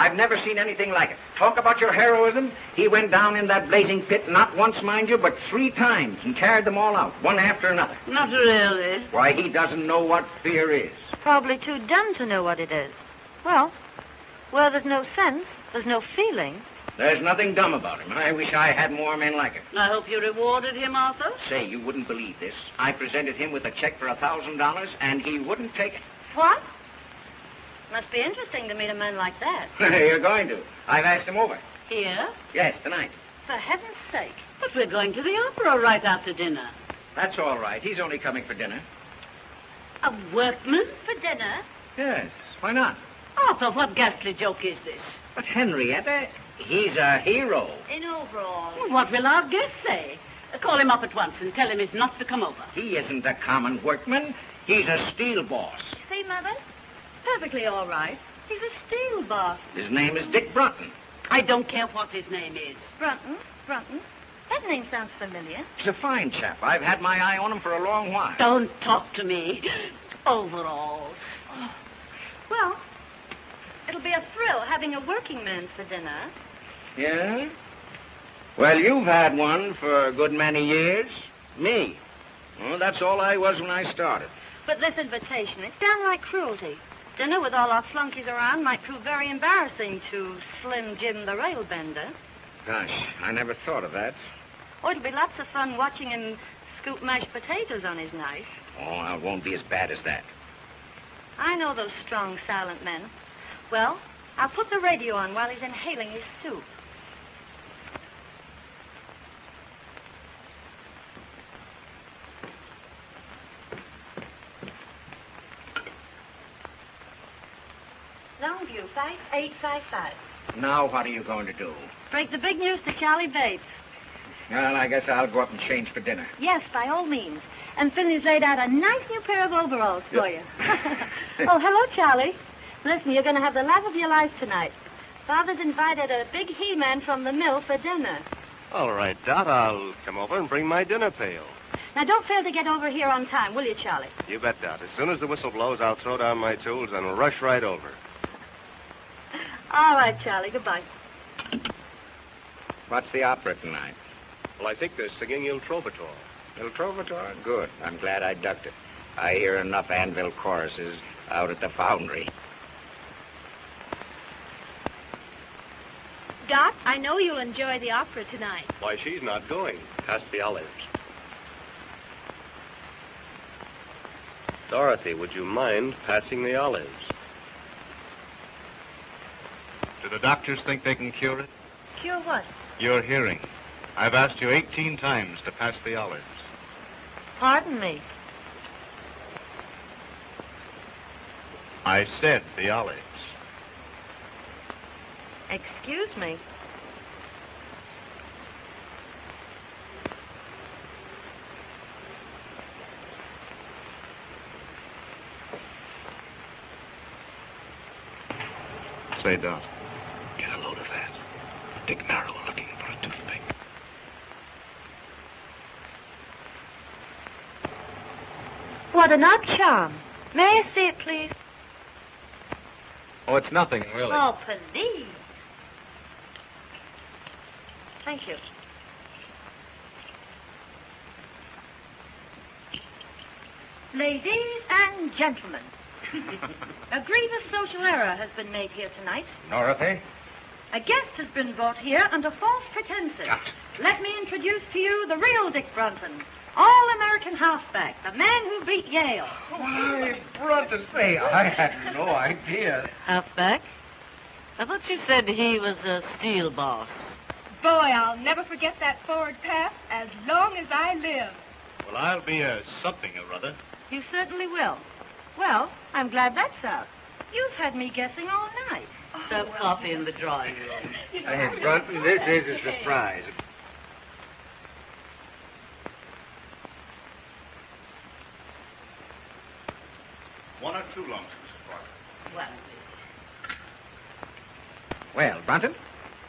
I've never seen anything like it. Talk about your heroism. He went down in that blazing pit, not once, mind you, but 3 times, and carried them all out, one after another. Not really. Why, he doesn't know what fear is. Probably too dumb to know what it is. Well, where there's no sense, there's no feeling. There's nothing dumb about him. I wish I had more men like him. I hope you rewarded him, Arthur. Say, you wouldn't believe this. I presented him with a check for $1,000, and he wouldn't take it. What? Must be interesting to meet a man like that. You're going to. I've asked him over. Here? Yes, tonight. For heaven's sake. But we're going to the opera right after dinner. That's all right. He's only coming for dinner. A workman? For dinner? Yes, why not? Arthur, what ghastly joke is this? But Henrietta, he's a hero. In overalls. Well, what will our guest say? Call him up at once and tell him he's not to come over. He isn't a common workman. He's a steel boss. See, Mother? Perfectly all right. He's a steel boss. His name is Dick Brunton. I don't care what his name is. Brunton? Brunton? That name sounds familiar. He's a fine chap. I've had my eye on him for a long while. Don't talk to me. Overalls. Well, it'll be a thrill having a working man for dinner. Yeah? Well, you've had one for a good many years. Me. Well, that's all I was when I started. But this invitation, it's downright cruelty. Dinner with all our flunkies around might prove very embarrassing to Slim Jim the railbender. Gosh, I never thought of that. Oh, it'll be lots of fun watching him scoop mashed potatoes on his knife. Oh, it won't be as bad as that. I know those strong, silent men. Well, I'll put the radio on while he's inhaling his soup. Longview, 5855. Now what are you going to do? Break the big news to Charlie Bates. Well, I guess I'll go up and change for dinner. Yes, by all means. And Finley's laid out a nice new pair of overalls for you. Oh, hello, Charlie. Listen, you're going to have the laugh of your life tonight. Father's invited a big he-man from the mill for dinner. All right, Dot, I'll come over and bring my dinner pail. Now, don't fail to get over here on time, will you, Charlie? You bet, Dot. As soon as the whistle blows, I'll throw down my tools and rush right over. All right, Charlie. Goodbye. What's the opera tonight? Well, I think they're singing Il Trovatore. Il Trovatore? Good. I'm glad I ducked it. I hear enough anvil choruses out at the foundry. Dot, I know you'll enjoy the opera tonight. Why, she's not going. Pass the olives. Dorothy, would you mind passing the olives? Do the doctors think they can cure it? Cure what? Your hearing. I've asked you 18 times to pass the olives. Pardon me. I said the olives. Excuse me. Say, Dot, get a load of that. Dick Merrill looking for a toothpick. What an odd charm. May I see it, please? Oh, it's nothing, really. Oh, please. Thank you. Ladies and gentlemen, a grievous social error has been made here tonight. Dorothy? A guest has been brought here under false pretenses. Yeah. Let me introduce to you the real Dick Brunton, all-American halfback, the man who beat Yale. Why, Brunton, say, I had no idea. Halfback? I thought you said he was a steel boss. Boy, I'll never forget that forward pass as long as I live. Well, I'll be a something or other. You certainly will. Well, I'm glad that's out. You've had me guessing all night. Serve coffee in the drawing room. Hey, Brunton, this is a surprise. One or two lunches, Mr. Parker. Well, Well, Brunton,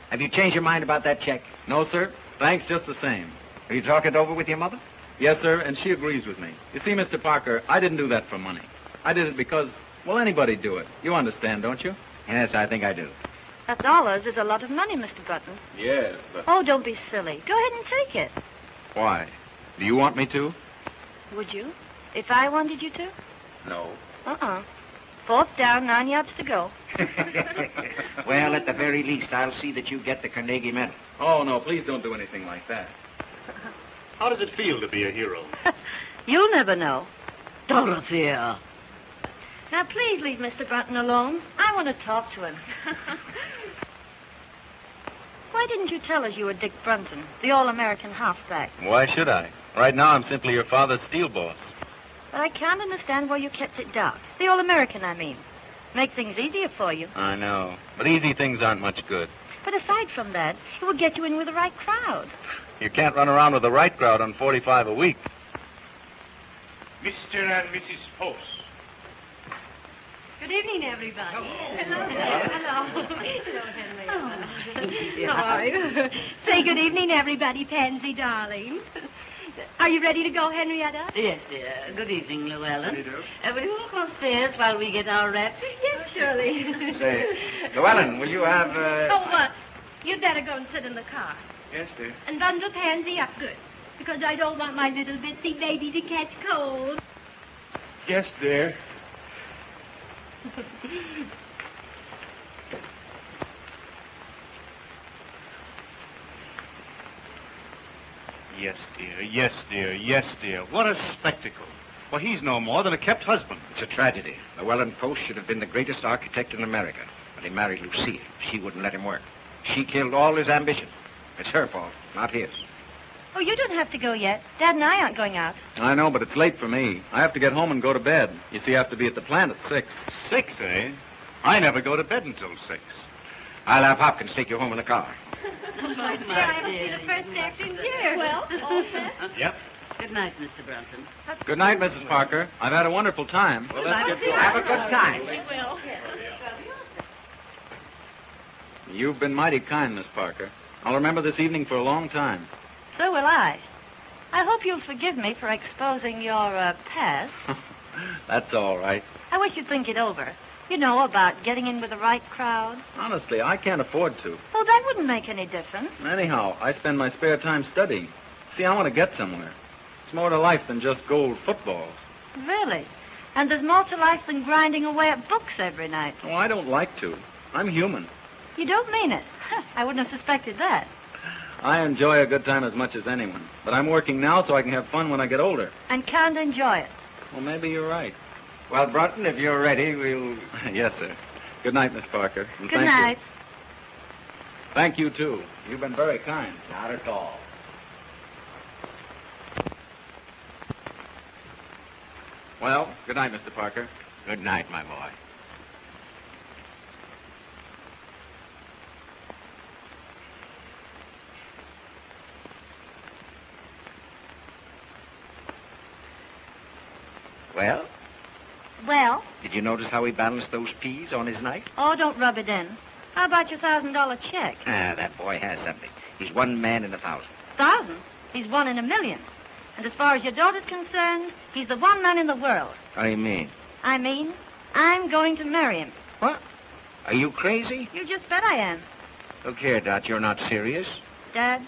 have you changed your mind about that check? No, sir. Thanks just the same. Have you talked it over with your mother? Yes, sir, and she agrees with me. You see, Mr. Parker, I didn't do that for money. I did it because, well, anybody'd do it. You understand, don't you? Yes, I think I do. $1 is a lot of money, Mr. Brunton. Yes, but... Oh, don't be silly. Go ahead and take it. Why? Do you want me to? Would you? If I wanted you to? No. Uh-uh. 4th down, 9 yards to go. Well, at the very least, I'll see that you get the Carnegie Medal. Oh, no, please don't do anything like that. How does it feel to be a hero? You'll never know. Dorothea. Now, please leave Mr. Brunton alone. I want to talk to him. Why didn't you tell us you were Dick Brunton, the All-American halfback? Why should I? Right now, I'm simply your father's steel boss. But I can't understand why you kept it dark. The All-American, I mean. Make things easier for you. I know. But easy things aren't much good. But aside from that, it would get you in with the right crowd. You can't run around with the right crowd on 45 a week. Mr. and Mrs. Post. Good evening, everybody. Hello. Henry. How are you? Say good evening, everybody, Pansy, darling. Are you ready to go, Henrietta? Yes, dear. Good evening, Llewellyn. How do you do? Will you walk upstairs while we get our wraps? Yes, Shirley. Say, Llewellyn, will you have, Oh, what? You'd better go and sit in the car. Yes, dear. And bundle Pansy up good. Because I don't want my little bitsy baby to catch cold. Yes, dear. Yes, dear. Yes, dear. Yes, dear. What a spectacle. Well, he's no more than a kept husband. It's a tragedy. Llewellyn Post should have been the greatest architect in America. But he married Lucille. She wouldn't let him work. She killed all his ambition. It's her fault, not his. Oh, you don't have to go yet. Dad and I aren't going out. I know, but it's late for me. I have to get home and go to bed. You see, I have to be at the plant at 6. 6, eh? I never go to bed until 6. I'll have Hopkins take you home in the car. My I haven't seen dear. the first act in years. Well, all set. Yep. Good night, Mr. Brunton. Good night, Mrs. Parker. I've had a wonderful time. Well, let's get going. Have a good time. We will. You've been mighty kind, Miss Parker. I'll remember this evening for a long time. So will I. I hope you'll forgive me for exposing your past. That's all right. I wish you'd think it over. You know, about getting in with the right crowd. Honestly, I can't afford to. Oh, that wouldn't make any difference. Anyhow, I spend my spare time studying. See, I want to get somewhere. It's more to life than just gold footballs. Really? And there's more to life than grinding away at books every night. Oh, I don't like to. I'm human. You don't mean it. I wouldn't have suspected that. I enjoy a good time as much as anyone. But I'm working now so I can have fun when I get older. And can't enjoy it. Well, maybe you're right. Well, Brunton, if you're ready, we'll... Yes, sir. Good night, Miss Parker. And Good thank night. You. Thank you, too. You've been very kind. Not at all. Well, good night, Mr. Parker. Good night, my boy. Well, Well, did you notice how he balanced those peas on his knife? oh, don't rub it in. How about your $1,000 check? Ah, that boy has something. He's one man in 1,000. 1,000? He's one in a million. And as far as your daughter's concerned, he's the one man in the world. What do you mean? I mean, I'm going to marry him. What? Are you crazy? You just bet I am. Look here, Dot, you're not serious. Dad,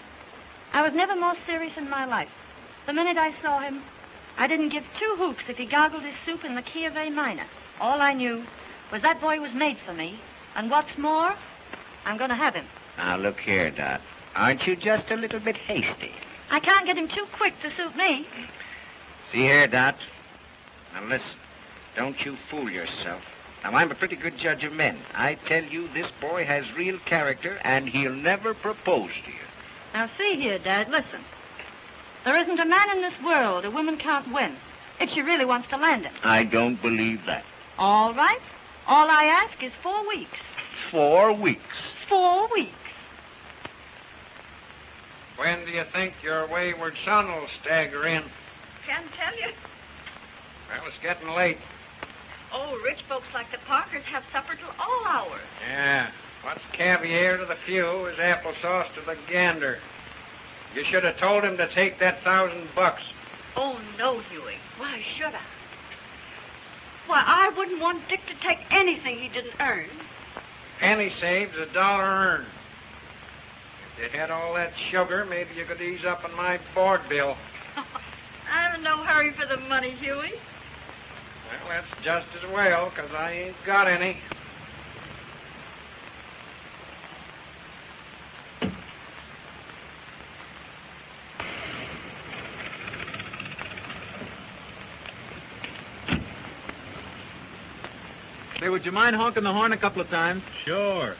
I was never more serious in my life. The minute I saw him, I didn't give 2 hoots if he gargled his soup in the key of A minor. All I knew was that boy was made for me. And what's more, I'm going to have him. Now, look here, Dot. Aren't you just a little bit hasty? I can't get him too quick to suit me. See here, Dot. Now, listen. Don't you fool yourself. Now, I'm a pretty good judge of men. I tell you, this boy has real character, and he'll never propose to you. Now, see here, Dad, listen. There isn't a man in this world a woman can't win if she really wants to land him. I don't believe that. All right. All I ask is 4 weeks. 4 weeks. 4 weeks. When do you think your wayward son will stagger in? Can't tell you. Well, it's getting late. Oh, rich folks like the Parkers have supper till all hours. Yeah. What's caviar to the few is applesauce to the gander. You should have told him to take that $1,000. Oh, no, Huey. Why should I? Why, I wouldn't want Dick to take anything he didn't earn. penny saved is a dollar earned. If you had all that sugar, maybe you could ease up on my board bill. I'm in no hurry for the money, Huey. Well, that's just as well, 'cause I ain't got any. Say, would you mind honking the horn a couple of times? Sure.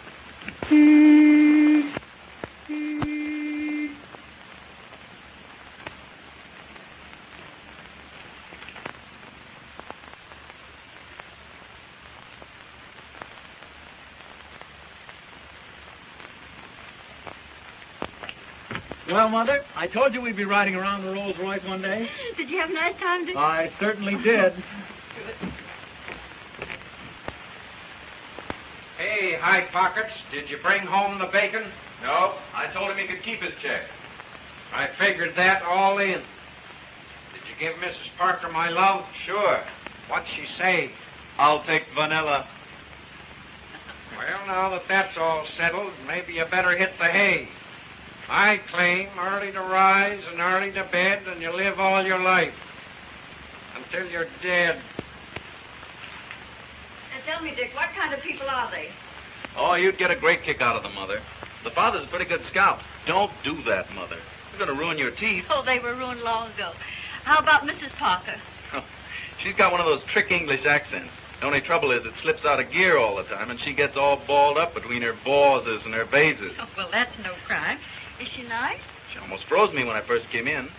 Well, Mother, I told you we'd be riding around the Rolls Royce one day. Did you have a nice time, Dick? I certainly did. Hey, High Pockets, did you bring home the bacon? No, I told him he could keep his check. I figured that all in. Did you give Mrs. Parker my love? Sure. What'd she say? I'll take vanilla. Well, now that that's all settled, maybe you better hit the hay. I claim early to rise and early to bed, and you live all your life. Until you're dead. And tell me, Dick, what kind of people are they? Oh, you'd get a great kick out of them, Mother. The father's a pretty good scout. Don't do that, Mother. You're going to ruin your teeth. Oh, they were ruined long ago. How about Mrs. Parker? She's got one of those trick English accents. The only trouble is it slips out of gear all the time, and she gets all balled up between her bawses and her bases. Oh, well, that's no crime. Is she nice? She almost froze me when I first came in.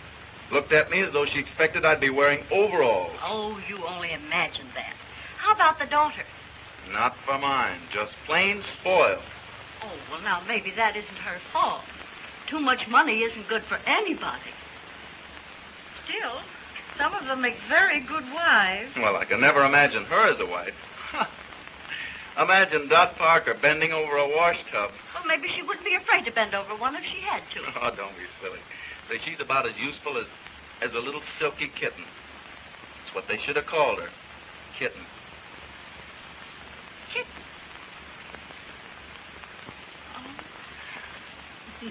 Looked at me as though she expected I'd be wearing overalls. Oh, you only imagine that. How about the daughter? Not for mine. Just plain spoiled. Oh, well, now, maybe that isn't her fault. Too much money isn't good for anybody. Still, some of them make very good wives. Well, I can never imagine her as a wife. Imagine Dot Parker bending over a wash tub. Well, maybe she wouldn't be afraid to bend over one if she had to. Oh, don't be silly. Say, she's about as useful as a little silky kitten. That's what they should have called her. Kitten. Kitten. Oh.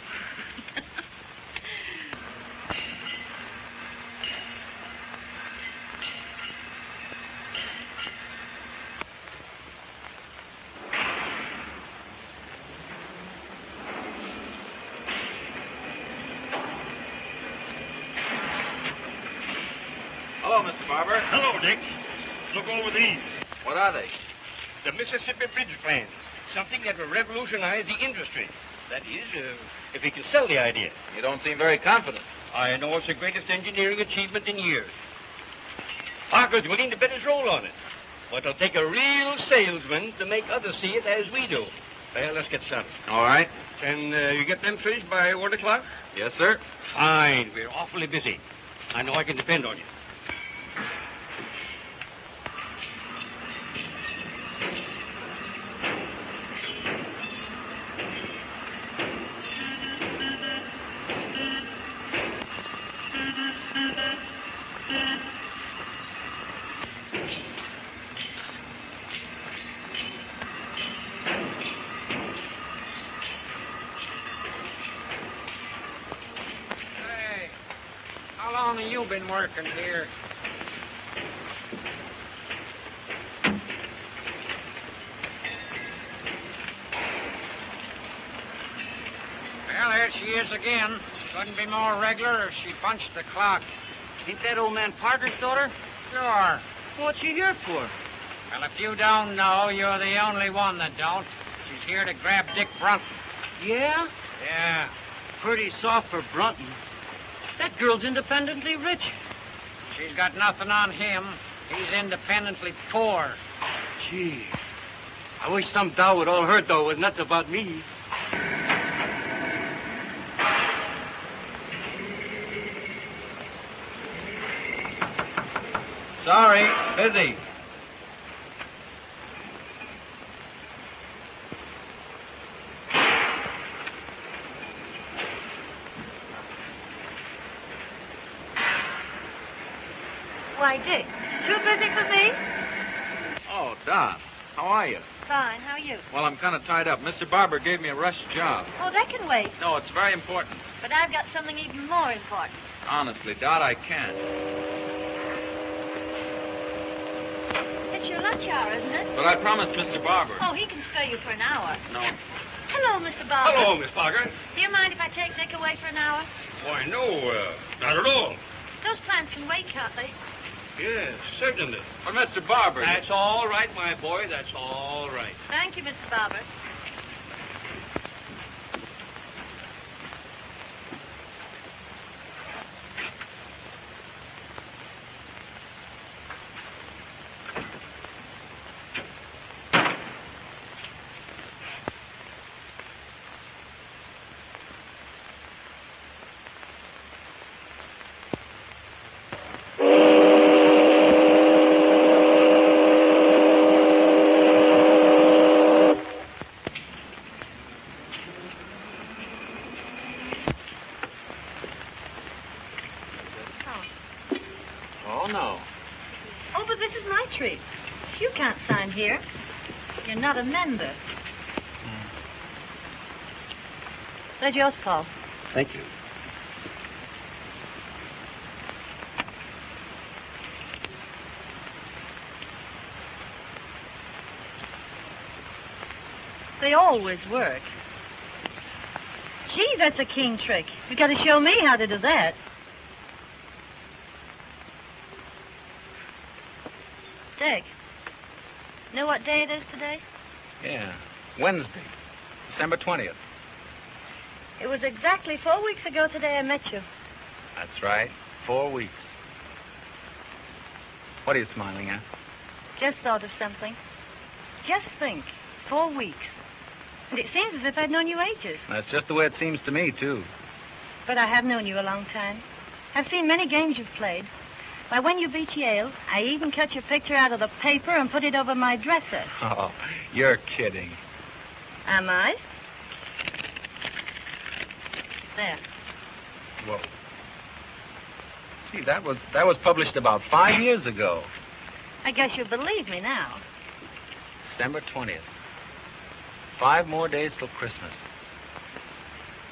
Hello, Mr. Barber. Hello, Dick. Look over these. What are they? The Mississippi Bridge plans. Something that will revolutionize the industry. That is, if we can sell the idea. You don't seem very confident. I know it's the greatest engineering achievement in years. Parker's willing to bet his roll on it. But it'll take a real salesman to make others see it as we do. Well, let's get started. All right. Can you get them finished by 1 o'clock? Yes, sir. Fine. We're awfully busy. I know I can depend on you. Hey, how long have you been working here? Well, there she is again. Couldn't be more regular if she punched the clock. Ain't that old man Parker's daughter? Sure. What's she here for? Well, if you don't know, you're the only one that don't. She's here to grab Dick Brunton. Yeah? Yeah. Pretty soft for Brunton. That girl's independently rich. She's got nothing on him. He's independently poor. Gee. I wish some dow would all heard, though, was nuts about me. Sorry, busy. Why, Dick, too busy for me? Oh, Don, how are you? Fine. How are you? Well, I'm kind of tied up. Mr. Barber gave me a rush job. Oh, that can wait. No, it's very important. But I've got something even more important. Honestly, Dot, I can't. It's your lunch hour, isn't it? But I promised Mr. Barber. Oh, he can spare you for an hour. No. Hello, Mr. Barber. Hello, Miss Parker. Do you mind if I take Dick away for an hour? Why, no, not at all. Those plants can wait, can't they? Yes, certainly. But Mr. Barber... That's all right, my boy. That's all right. Thank you, Mr. Barber. Oh, no. Oh, but this is my tree. You can't sign here. You're not a member. There's yours, Paul. Thank you. They always work. Gee, that's a keen trick. You got to show me how to do that. Dick, know what day it is today? Yeah. Wednesday, December 20th. It was exactly 4 weeks ago today I met you. That's right. 4 weeks. What are you smiling at? Just thought of something. Just think, 4 weeks. And it seems as if I'd known you ages. That's just the way it seems to me, too. But I have known you a long time. I've seen many games you've played. Why, when you beat Yale, I even cut your picture out of the paper and put it over my dresser. Oh, you're kidding. Am I? There. Whoa. Gee, that was published about 5 years ago. I guess you believe me now. December 20th. 5 more days till Christmas.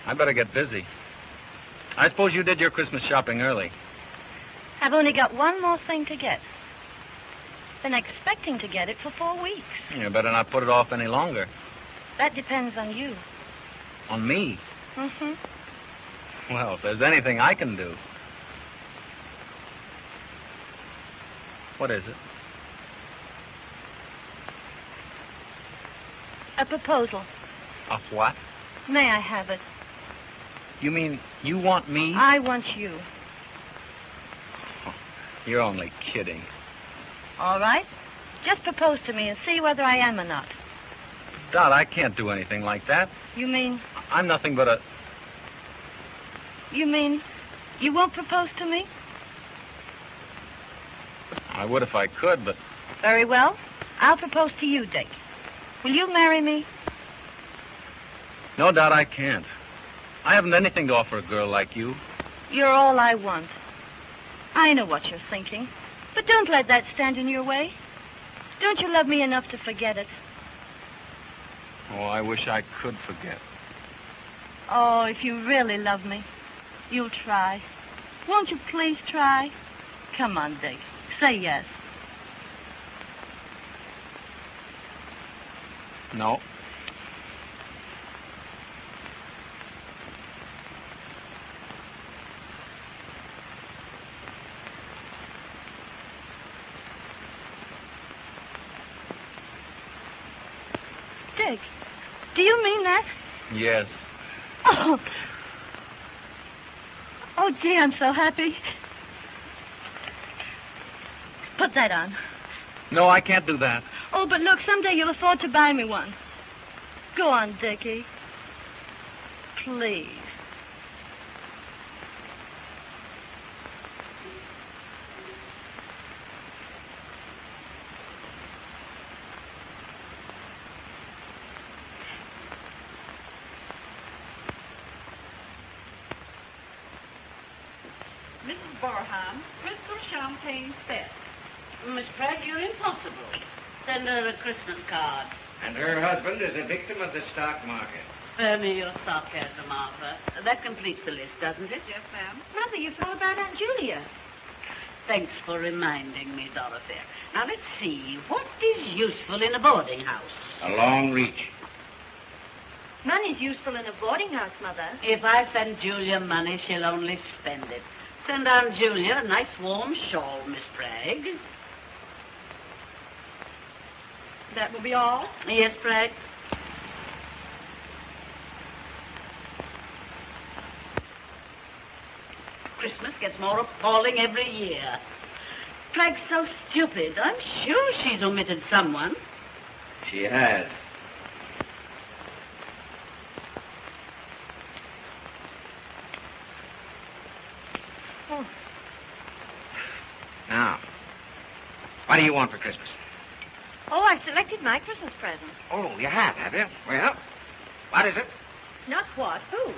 I better get busy. I suppose you did your Christmas shopping early. I've only got one more thing to get. Been expecting to get it for 4 weeks. You better not put it off any longer. That depends on you. On me? Mm-hmm. Well, if there's anything I can do. What is it? A proposal. Of what? May I have it? You mean you want me? I want you. You're only kidding. All right. Just propose to me and see whether I am or not. Dot, I can't do anything like that. You mean... I'm nothing but a... You mean you won't propose to me? I would if I could, but... Very well. I'll propose to you, Dick. Will you marry me? No, Dot, I can't. I haven't anything to offer a girl like you. You're all I want. I know what you're thinking. But don't let that stand in your way. Don't you love me enough to forget it? Oh, I wish I could forget. Oh, if you really love me, you'll try. Won't you please try? Come on, Dick. Say yes. No. Dick, do you mean that? Yes. Oh. Oh, gee, I'm so happy. Put that on. No, I can't do that. Oh, but look, someday you'll afford to buy me one. Go on, Dickie. Please. Mrs. Barham, crystal champagne set. Miss Pratt, you're impossible. Send her a Christmas card. And her husband is a victim of the stock market. Spare me your sarcasm, Arthur. That completes the list, doesn't it? Yes, ma'am. Mother, you forgot about Aunt Julia. Thanks for reminding me, Dorothy. Now, let's see. What is useful in a boarding house? A long reach. Money's useful in a boarding house, Mother. If I send Julia money, she'll only spend it. Send Aunt Julia a nice warm shawl, Miss Bragg. That will be all? Yes, Bragg? Christmas gets more appalling every year. Bragg's so stupid. I'm sure she's omitted someone. She has. Oh. Now, what do you want for Christmas? Oh, I've selected my Christmas present. Oh, you have you? Well, what is it? Not what? Who?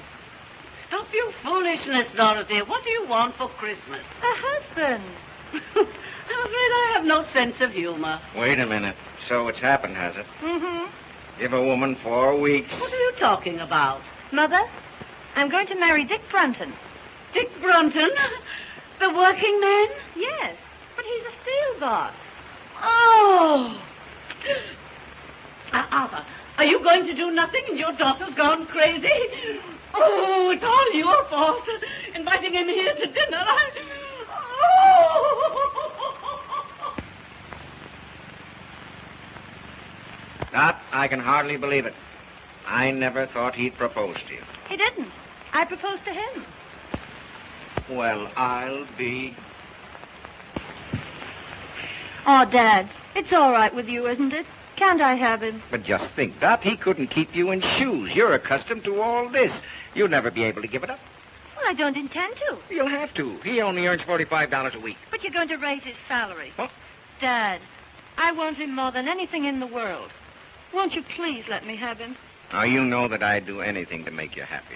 Stop your foolishness, Dorothy. What do you want for Christmas? A husband. I'm afraid I have no sense of humor. Wait a minute. So it's happened, has it? Mm-hmm. Give a woman 4 weeks. What are you talking about? Mother, I'm going to marry Dick Brunton. Dick Brunton? The working man? Yes, but he's a steel boss. Oh! Arthur, are you going to do nothing and your daughter's gone crazy? Oh, it's all your fault. Inviting him here to dinner. Oh! Dot, I can hardly believe it. I never thought he'd propose to you. He didn't. I proposed to him. Well, I'll be... Oh, Dad, it's all right with you, isn't it? Can't I have him? But just think, Dot, he couldn't keep you in shoes. You're accustomed to all this. You'll never be able to give it up. Well, I don't intend to. You'll have to. He only earns $45 a week. But you're going to raise his salary. What? Dad, I want him more than anything in the world. Won't you please let me have him? Now, you know that I'd do anything to make you happy.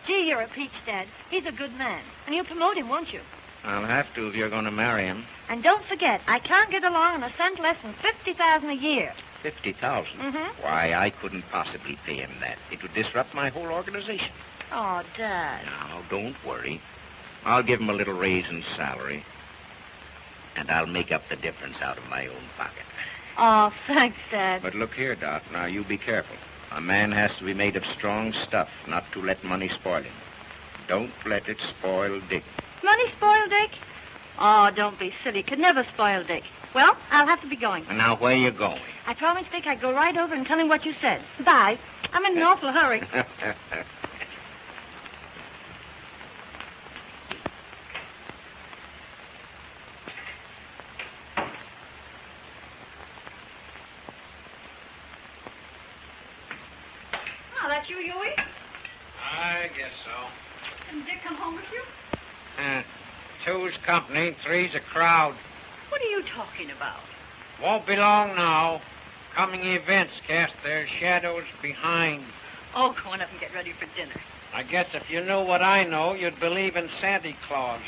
Gee, you're a peach, Dad. He's a good man. And you'll promote him, won't you? I'll have to if you're going to marry him. And don't forget, I can't get along on a cent less than $50,000 a year. $50,000? Mm-hmm. Why, I couldn't possibly pay him that. It would disrupt my whole organization. Oh, Dad. Now, don't worry. I'll give him a little raise in salary. And I'll make up the difference out of my own pocket. Oh, thanks, Dad. But look here, Dot. Now, you be careful. A man has to be made of strong stuff, not to let money spoil him. Don't let it spoil Dick. Money spoil Dick? Oh, don't be silly. Could never spoil Dick. Well, I'll have to be going. And now, where you going? I promised Dick I'd go right over and tell him what you said. Bye. I'm in an awful hurry. Oh, that's you, Huey? I guess so. Didn't Dick come home with you? Two's company, three's a crowd. What are you talking about? Won't be long now. Coming events cast their shadows behind. Oh, go on up and get ready for dinner. I guess if you knew what I know, you'd believe in Santa Claus.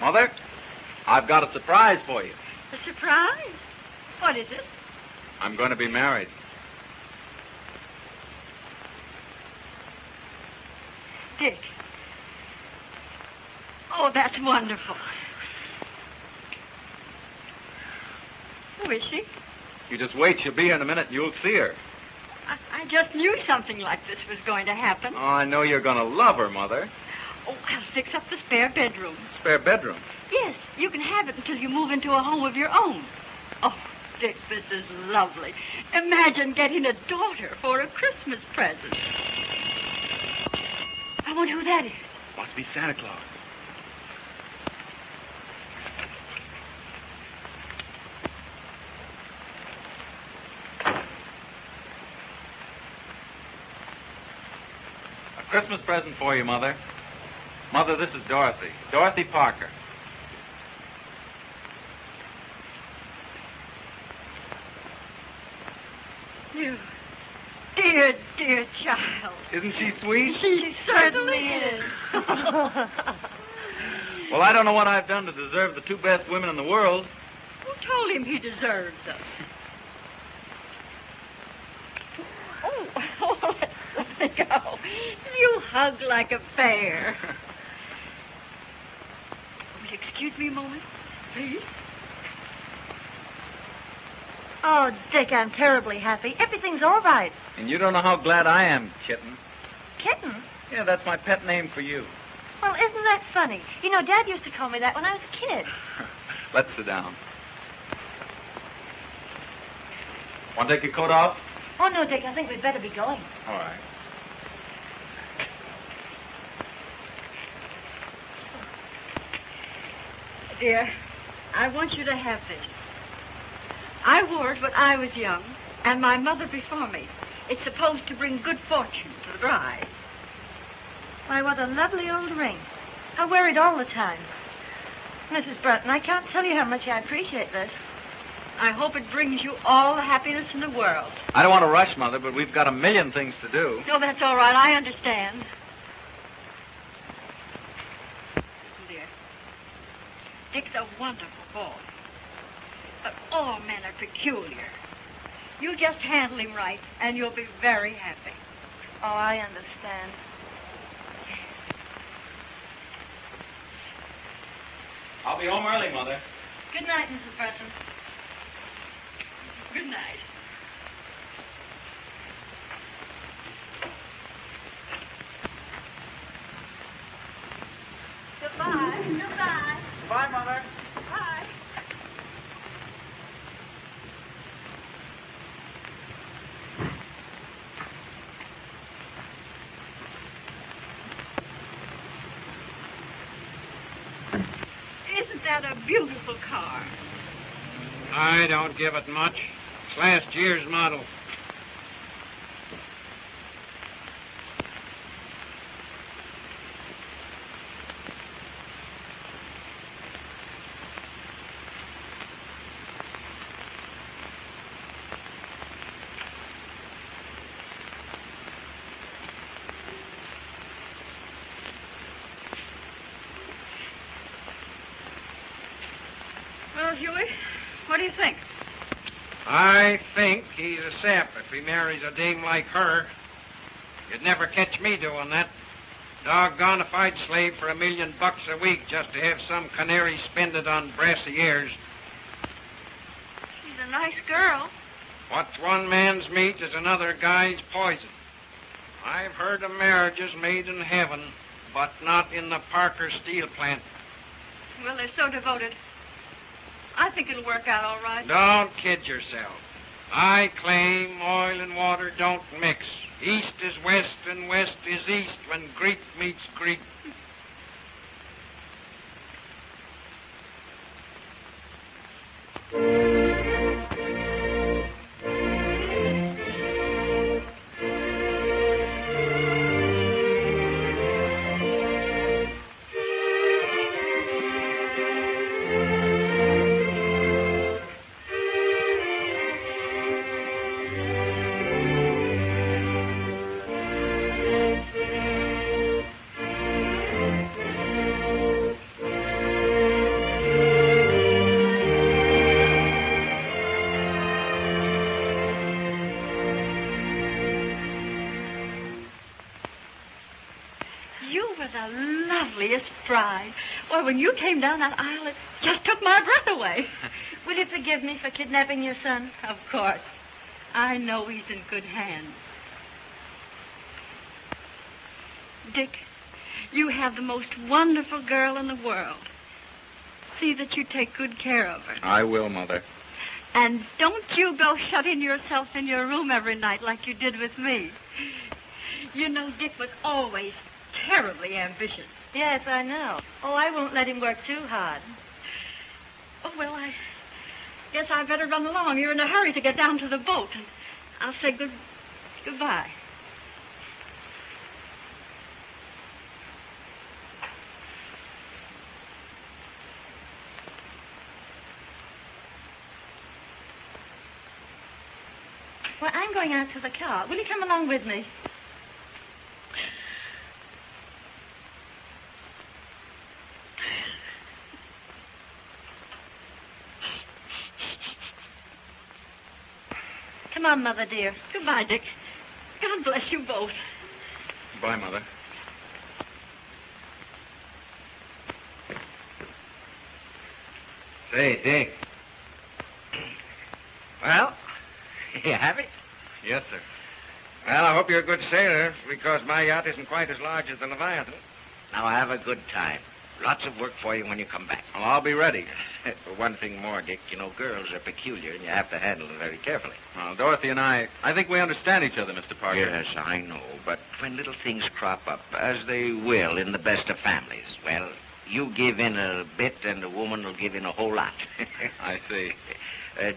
Mother, I've got a surprise for you. A surprise? What is it? I'm going to be married. Dick. Oh, that's wonderful. Who is she? You just wait. She'll be here in a minute and you'll see her. I just knew something like this was going to happen. Oh, I know you're going to love her, Mother. Oh, I'll fix up the spare bedroom. Spare bedroom. Yes, you can have it until you move into a home of your own. Oh, Dick, this is lovely. Imagine getting a daughter for a Christmas present. I wonder who that is. Must be Santa Claus. A Christmas present for you, Mother. Mother, this is Dorothy. Dorothy Parker. You dear, dear child. Isn't she sweet? She certainly is. Well, I don't know what I've done to deserve the two best women in the world. Who told him he deserves us? Oh, let me go. You hug like a bear. Will you excuse me a moment, please? Oh, Dick, I'm terribly happy. Everything's all right. And you don't know how glad I am, Kitten. Kitten? Yeah, that's my pet name for you. Well, isn't that funny? You know, Dad used to call me that when I was a kid. Let's sit down. Want to take your coat off? Oh, no, Dick, I think we'd better be going. All right. Dear, I want you to have this. I wore it when I was young, and my mother before me. It's supposed to bring good fortune to the bride. Why, what a lovely old ring. I wear it all the time. Mrs. Brunton, I can't tell you how much I appreciate this. I hope it brings you all the happiness in the world. I don't want to rush, Mother, but we've got a million things to do. No, that's all right. I understand. Listen, dear. Dick's a wonderful boy. But all men are peculiar. You just handle him right, and you'll be very happy. Oh, I understand. I'll be home early, Mother. Good night, Mrs. Brunton. Good night. Goodbye. Goodbye. Bye, Mother. Bye. Isn't that a beautiful car? I don't give it much. It's last year's model. Well, Huey, what do you think? I think he's a sap if he marries a dame like her. You'd never catch me doing that. Doggone if I'd slave for $1 million a week just to have some canary spend it on brassy ears. She's a nice girl. What's one man's meat is another guy's poison. I've heard of marriages made in heaven, but not in the Parker steel plant. Well, they're so devoted. I think it'll work out all right. Don't kid yourself. I claim oil and water don't mix. East is west and west is east when Greek meets Greek. You were the loveliest bride. Well, when you came down that aisle, it just took my breath away. Will you forgive me for kidnapping your son? Of course. I know he's in good hands. Dick, you have the most wonderful girl in the world. See that you take good care of her. I will, Mother. And don't you go shutting yourself in your room every night like you did with me. You know, Dick was always terribly ambitious. Yes, I know. Oh, I won't let him work too hard. Oh, well, I guess I better run along. You're in a hurry to get down to the boat. And I'll say goodbye. Well, I'm going out to the car. Will you come along with me? Come on, Mother, dear. Goodbye, Dick. God bless you both. Bye, Mother. Say, Dick. Well, you have it? Yes, sir. Well, I hope you're a good sailor, because my yacht isn't quite as large as the Leviathan. Now have a good time. Lots of work for you when you come back. Well, I'll be ready. For one thing more, Dick, you know, girls are peculiar, and you have to handle them very carefully. Well, Dorothy and I think we understand each other, Mr. Parker. Yes, I know, but when little things crop up, as they will in the best of families, well, you give in a bit, and the woman will give in a whole lot. I see.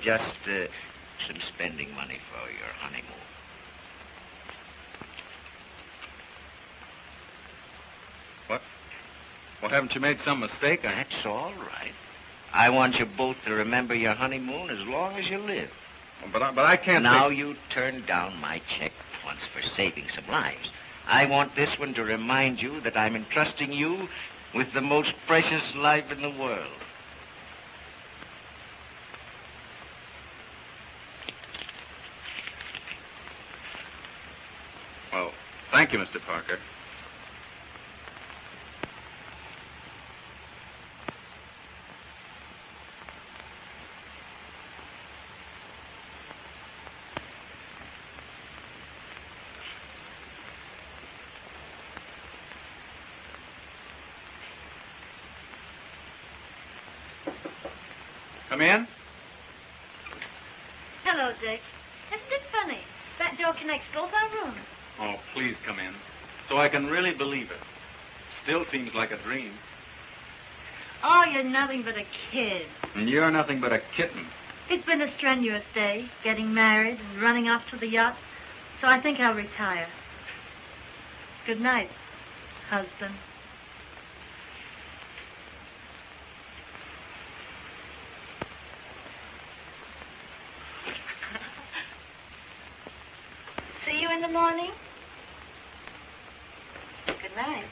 Just some spending money for your honeymoon. Well, haven't you made some mistake? That's all right. I want you both to remember your honeymoon as long as you live. But I can't... Now you turned down my check once for saving some lives. I want this one to remind you that I'm entrusting you with the most precious life in the world. Well, thank you, Mr. Parker. Come in. Hello, Dick. Isn't it funny? That door connects both our rooms. Oh, please come in, so I can really believe it. Still seems like a dream. Oh, you're nothing but a kid. And you're nothing but a kitten. It's been a strenuous day, getting married and running off to the yacht. So I think I'll retire. Good night, husband. See you in the morning. Good night.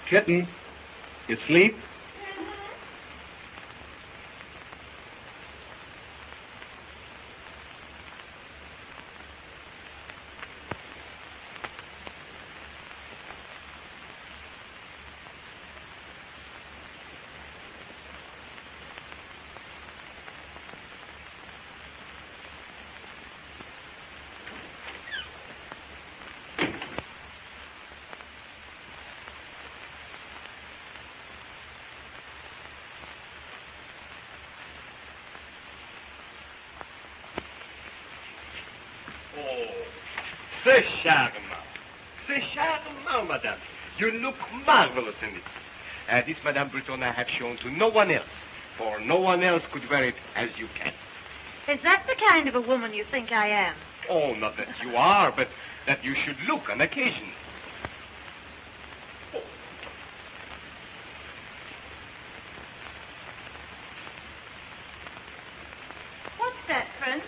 Kitten, you sleep? C'est charmant. C'est charmant, madame. You look marvelous in it. This Madame Brunton I have shown to no one else, for no one else could wear it as you can. Is that the kind of a woman you think I am? Oh, not that you are, but that you should look on occasion. What's that, Prince?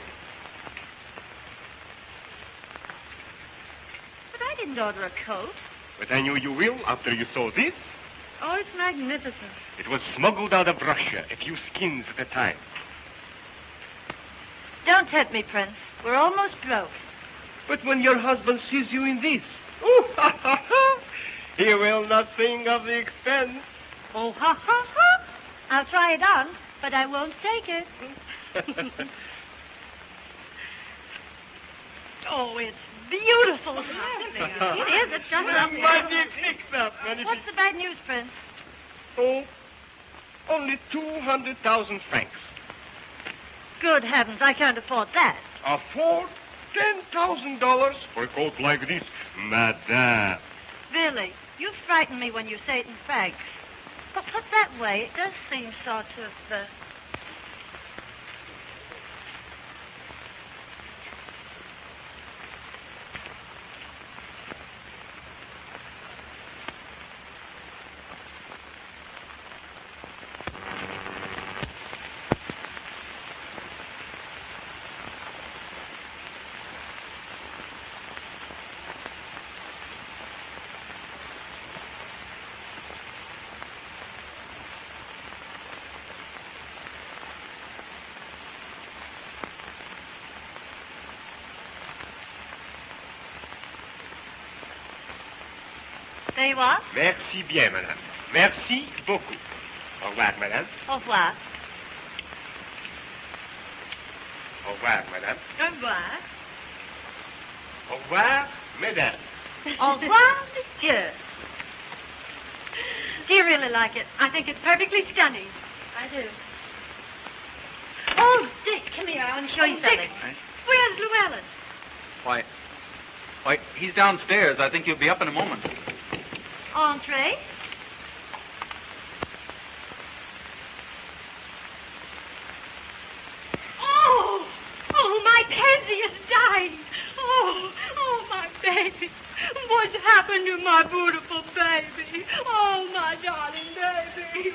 But I didn't order a coat. But I knew you will after you saw this. Oh, it's magnificent. It was smuggled out of Russia, a few skins at a time. Don't tempt me, Prince. We're almost broke. But when your husband sees you in this, oh, ha, ha, ha, he will not think of the expense. Oh, ha, ha, ha. I'll try it on, but I won't take it. Oh, it's beautiful. It is. It's just up there. Mighty fix-up. And if What's the bad news, Prince? Oh, only 200,000 francs. Good heavens, I can't afford that. Afford? $10,000 for a coat like this? Madame. Billy, you frighten me when you say it in fact. But put that way, it does seem sort of, There you are. Merci bien, madame. Merci beaucoup. Au revoir, madame. Au revoir. Au revoir, madame. Au revoir. Au revoir, mesdames. Au revoir, monsieur. Do you really like it? I think it's perfectly stunning. I do. Oh, Dick, come here. I want to show you something. Dick. Where's Llewellyn? Why, he's downstairs. I think he'll be up in a moment. Entree? Oh, my pansy is dying. Oh, my baby. What's happened to my beautiful baby? Oh, my darling baby.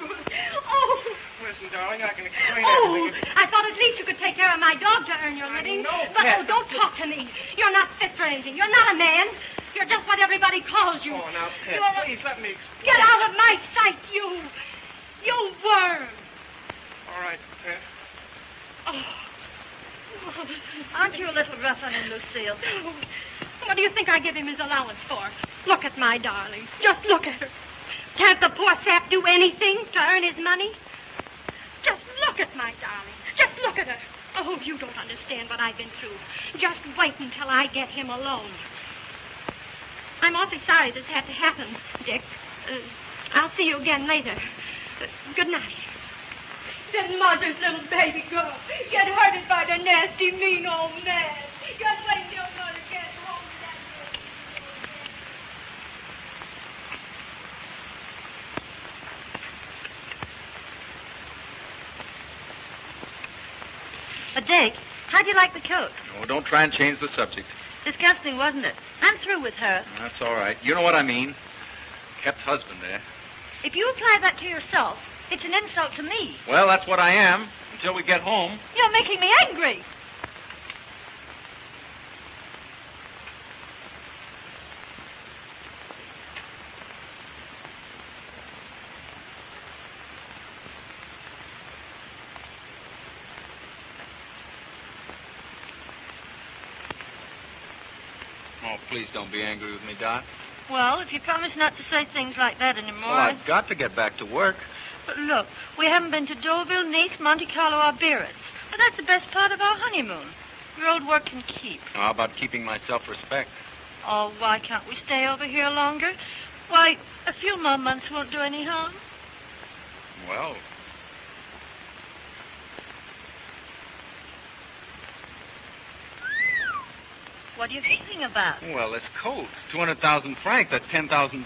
Oh. Listen, darling, I can explain Oh, everything. I thought at least you could take care of my dog to earn your living. know, But, Pet. oh, don't talk to me. You're not fit for anything. You're not a man. You're just what everybody calls you. Oh, now, Pet, You're a- please let me explain. Get out of my sight, you worm. All right, Pet. Oh. Aren't you a little rough on him, Lucille? What do you think I give him his allowance for? Look at my darling. Just look at her. Can't the poor sap do anything to earn his money? Just look at my darling. Just look at her. Oh, you don't understand what I've been through. Just wait until I get him alone. I'm awfully sorry this had to happen, Dick. I'll see you again later. Good night. Did mother's little baby girl get hurted by the nasty, mean old man? Just wait till mother gets home. Dick, how'd you like the coat? Oh, don't try and change the subject. Disgusting, wasn't it? I'm through with her. That's all right. You know what I mean. Kept husband there. If you apply that to yourself, it's an insult to me. Well, that's what I am until we get home. You're making me angry. Oh, please don't be angry with me, Dot. Well, if you promise not to say things like that anymore. Well, I've got to get back to work. But look, we haven't been to Deauville, Nice, Monte Carlo, or Biarritz. But that's the best part of our honeymoon. Your old work can keep. How about keeping my self-respect? Oh, why can't we stay over here longer? Why, a few more months won't do any harm. Well, What are you thinking about? this coat. 200,000 francs, that's $10,000.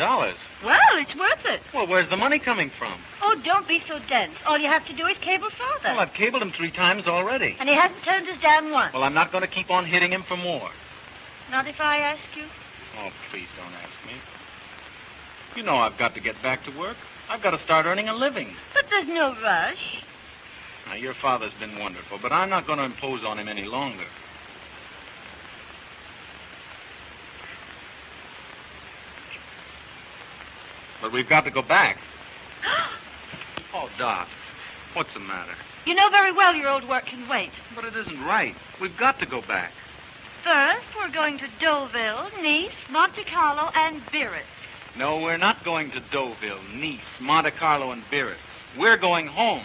Well, it's worth it. Well, where's the money coming from? Oh, don't be so dense. All you have to do is cable Father. Well, I've cabled him 3 times already. And he hasn't turned us down once. Well, I'm not going to keep on hitting him for more. Not if I ask you. Oh, please don't ask me. You know I've got to get back to work. I've got to start earning a living. But there's no rush. Now, your father's been wonderful, but I'm not going to impose on him any longer. But we've got to go back. Oh, Doc, what's the matter? You know very well your old work can wait. But it isn't right. We've got to go back. First, we're going to Deauville, Nice, Monte Carlo, and Biarritz. No, we're not going to Deauville, Nice, Monte Carlo, and Biarritz. We're going home.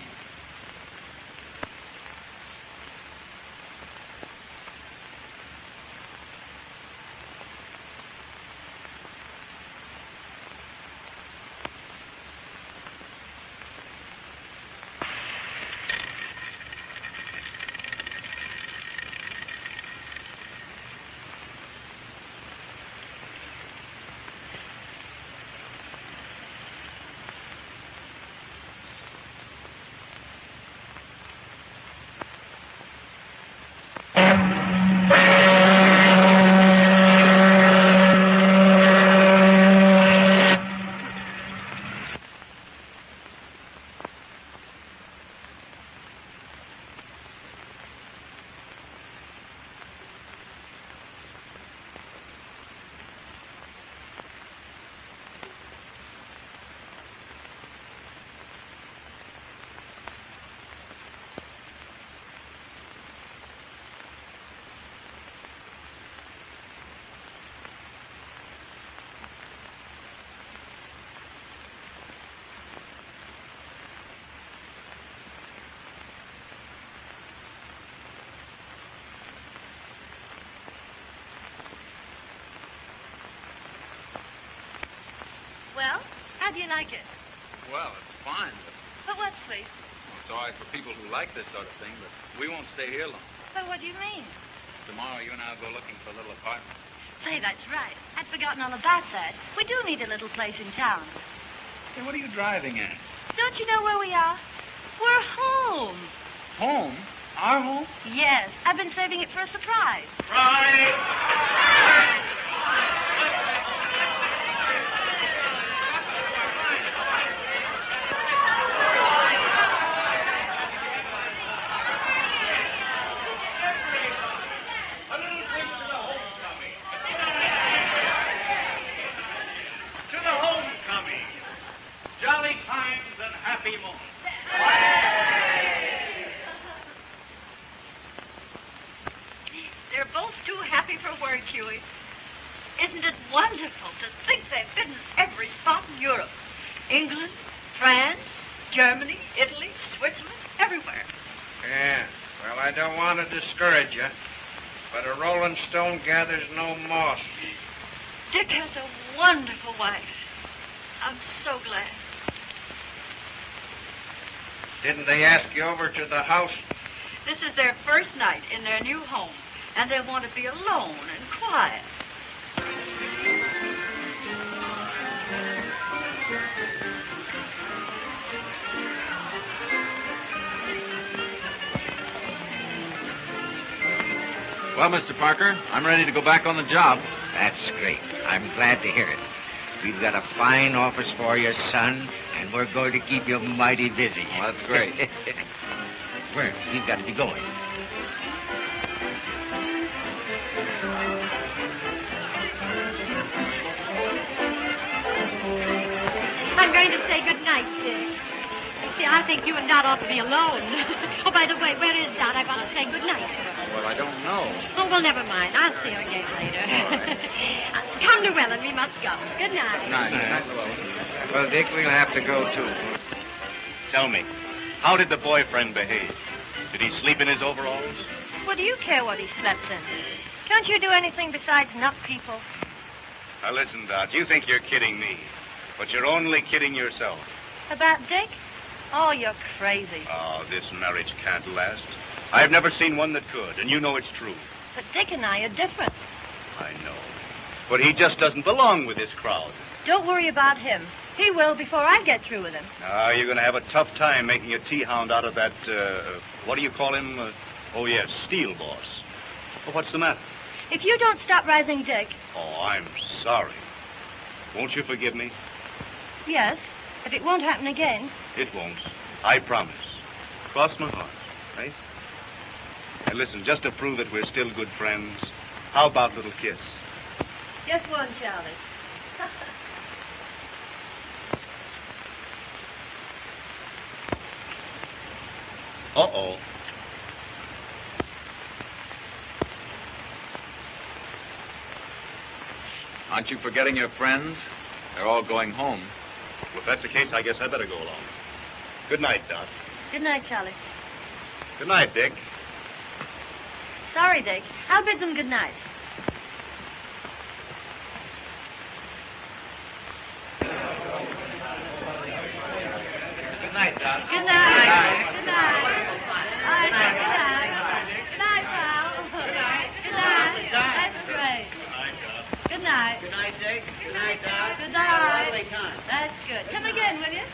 do you like it? Well, it's fine, but But what's please? it's all right for people who like this sort of thing, but we won't stay here long. But what do you mean? Tomorrow, you and I will go looking for a little apartment. Say, that's right. I'd forgotten all about that. We do need a little place in town. Hey, what are you driving at? Don't you know where we are? We're home. Home? Our home? Yes, I've been saving it for a surprise. To the homecoming. Jolly times and happy moments. They're both too happy for words, Huey. Isn't it wonderful to think they've been in every spot in Europe? England, France, Germany, Italy, Switzerland, everywhere. Yeah, well, I don't want to discourage you, but a rolling stone gathers no moss. Dick has a wonderful wife. I'm so glad. Didn't they ask you over to the house? This is their first night in their new home, and they want to be alone and quiet. Well, Mr. Parker, I'm ready to go back on the job. That's great. I'm glad to hear it. We've got a fine office for your son, and we're going to keep you mighty busy. Well, that's great. Well, we've got to be going. I'm going to say good night, Dick. See, I think you and Dot ought to be alone. Oh, by the way, where is Dot? I want to say good night to her. Well, I don't know. Oh, well, never mind. I'll see her again later. Come, Llewellyn, we must go. Good night. Well, Dick, we'll have to go, too. Tell me, how did the boyfriend behave? Did he sleep in his overalls? What do you care what he slept in? Can't you do anything besides knock people? Now listen, Dot, you think you're kidding me, but you're only kidding yourself. About Dick? Oh, you're crazy. Oh, this marriage can't last. I've never seen one that could, and you know it's true. But Dick and I are different. I know. But he just doesn't belong with this crowd. Don't worry about him. He will before I get through with him. Now, you're going to have a tough time making a tea-hound out of that, what do you call him? Oh, yes, Steel Boss. Well, what's the matter? If you don't stop rising Dick, Oh, I'm sorry. Won't you forgive me? yes, if it won't happen again. It won't. I promise. Cross my heart, right? And listen, just to prove that we're still good friends, how about a little kiss? Just one, Charlie. Uh-oh. Aren't you forgetting your friends? They're all going home. Well, if that's the case, I guess I better go along. Good night, Dot. Good night, Charlie. Good night, Dick. Sorry, Dick. I'll bid them good night. Good night, Dot. Good night. Good night. All right, Dick, good night. Good night, pal. Good night. Good night. That's great. Good night. Good night, Dick. Good night, Dot. Good night. That's good. Come again, will you?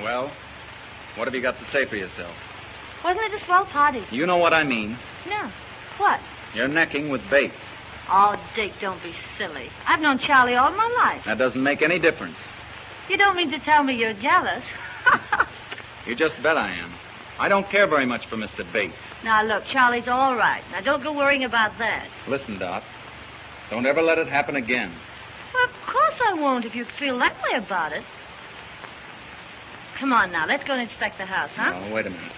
Well, what have you got to say for yourself? Wasn't it a swell party? You know what I mean. No. What? You're necking with Bates. Oh, Dick, don't be silly. I've known Charlie all my life. That doesn't make any difference. You don't mean to tell me you're jealous? You just bet I am. I don't care very much for Mr. Bates. Now, look, Charlie's all right. Now, don't go worrying about that. Listen, Dot. Don't ever let it happen again. Well, of course I won't if you feel that way about it. Come on now, let's go and inspect the house, huh? Oh, wait a minute.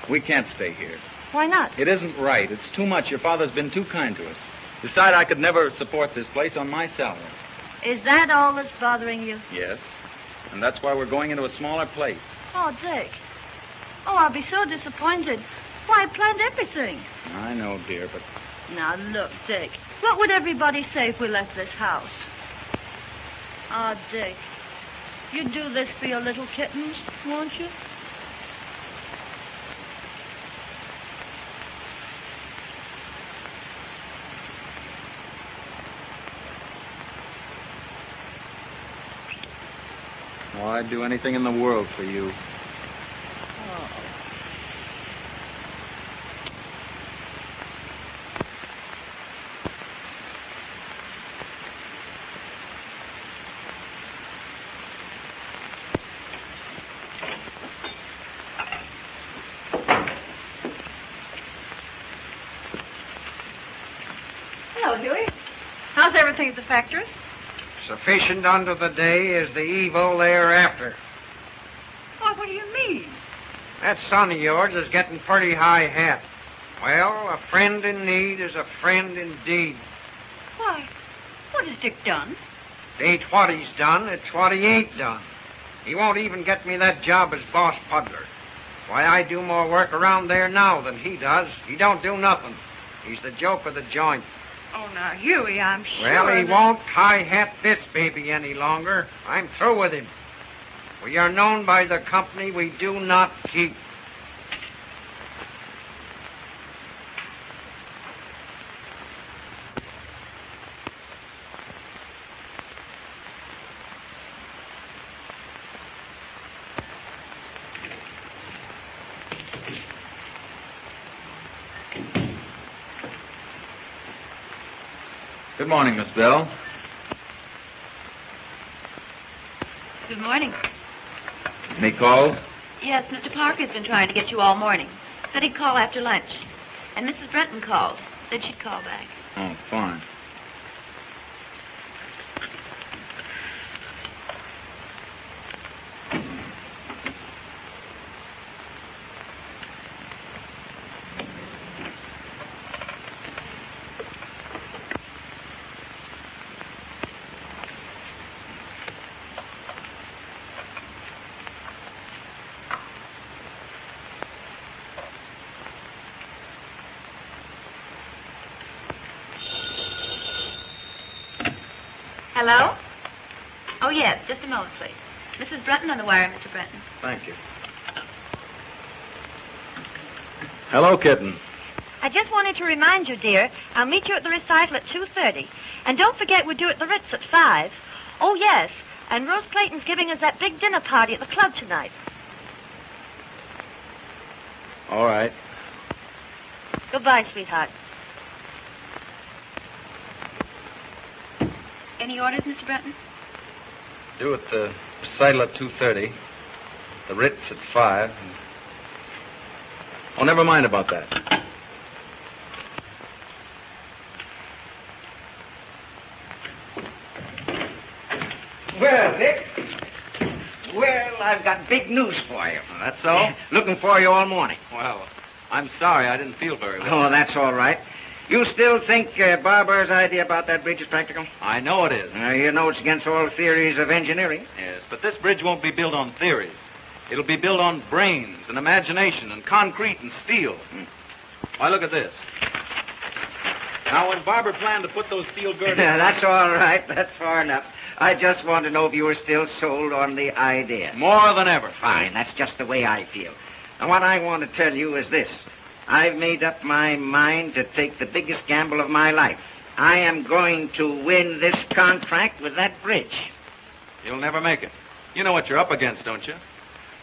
We can't stay here. Why not? It isn't right. It's too much. Your father's been too kind to us. Besides, I could never support this place on my salary. Is that all that's bothering you? Yes. And that's why we're going into a smaller place. Oh, Dick. Oh, I'll be so disappointed. Why, I planned everything. I know, dear, but... Now, look, Dick. What would everybody say if we left this house? Oh, Dick. You'd do this for your little kittens, won't you? Oh, I'd do anything in the world for you. Oh. Hello, Huey. How's everything at the factory? Sufficient unto the day is the evil thereafter. Oh, what do you mean? That son of yours is getting pretty high hat. Well, a friend in need is a friend indeed. Why, what has Dick done? It ain't what he's done, it's what he ain't done. He won't even get me that job as boss puddler. Why, I do more work around there now than he does. He don't do nothing. He's the joke of the joint. Oh, now, Huey, I'm sure. Well, he that- won't high-hat this baby any longer. I'm through with him. We are known by the company we do not keep. Good morning, Miss Bell. Good morning. Any calls? Yes, Mr. Parker's been trying to get you all morning. Said he'd call after lunch. And Mrs. Brunton called. Said she'd call back. Oh, fine. Hello? Oh, yes. Just a moment, please. Mrs. Brunton on the wire, Mr. Brunton. Thank you. Hello, kitten. I just wanted to remind you, dear, I'll meet you at the recital at 2:30. And don't forget we do it at the Ritz at 5. Oh, yes. And Rose Clayton's giving us that big dinner party at the club tonight. All right. Goodbye, sweetheart. Any orders, Mr. Brunton? Do it the recital at 2:30. The Ritz at 5. Oh, never mind about that. Well, Dick. Well, I've got big news for you. That's all? Looking for you all morning. Well, I'm sorry. I didn't feel very well. Oh, that's all right. You still think Barber's idea about that bridge is practical? I know it is. You know it's against all theories of engineering. Yes, but this bridge won't be built on theories. It'll be built on brains and imagination and concrete and steel. Why, look at this. Now, when Barber planned to put those steel girders... That's all right. That's far enough. I just want to know if you were still sold on the idea. More than ever. Fine. That's just the way I feel. And what I want to tell you is this. I've made up my mind to take the biggest gamble of my life. I am going to win this contract with that bridge. You'll never make it. You know what you're up against, don't you?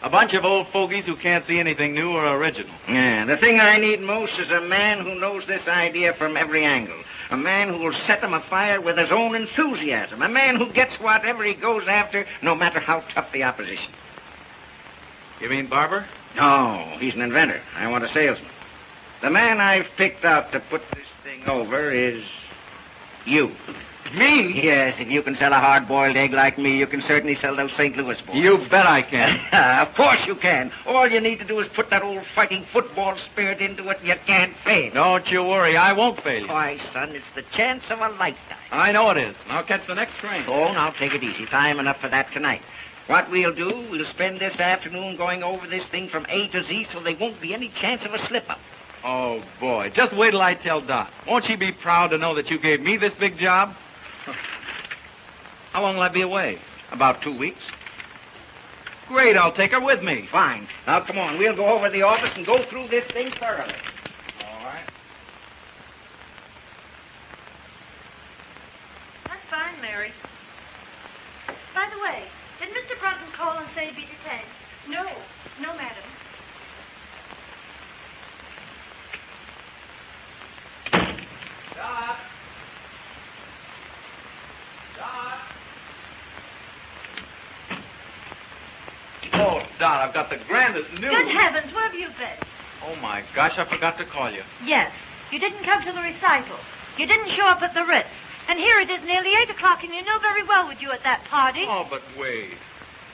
A bunch of old fogies who can't see anything new or original. Yeah, the thing I need most is a man who knows this idea from every angle. A man who will set them afire with his own enthusiasm. A man who gets whatever he goes after, no matter how tough the opposition. You mean Barber? No, he's an inventor. I want a salesman. The man I've picked out to put this thing over is you. Me? Yes, if you can sell a hard-boiled egg like me, you can certainly sell those St. Louis boys. You bet I can. Of course you can. All you need to do is put that old fighting football spirit into it, and you can't fail. Don't you worry. I won't fail you. Why, son, it's the chance of a lifetime. I know it is. I'll catch the next train. Oh, now take it easy. Time enough for that tonight. What we'll do, we'll spend this afternoon going over this thing from A to Z so there won't be any chance of a slip-up. Oh, boy. Just wait till I tell Dot. Won't she be proud to know that you gave me this big job? How long will I be away? About 2 weeks. Great, I'll take her with me. Fine. Now, come on. We'll go over to the office and go through this thing thoroughly. All right. That's fine, Mary. By the way, did Mr. Brunton call and say he'd be detained? No, no, madam. Dot. Dot. Oh, Dot, I've got the grandest news. Good heavens, where have you been? Oh, my gosh, I forgot to call you. Yes, you didn't come to the recital. You didn't show up at the Ritz. And here it is nearly 8 o'clock, and you know very well with you at that party. Oh, but wait.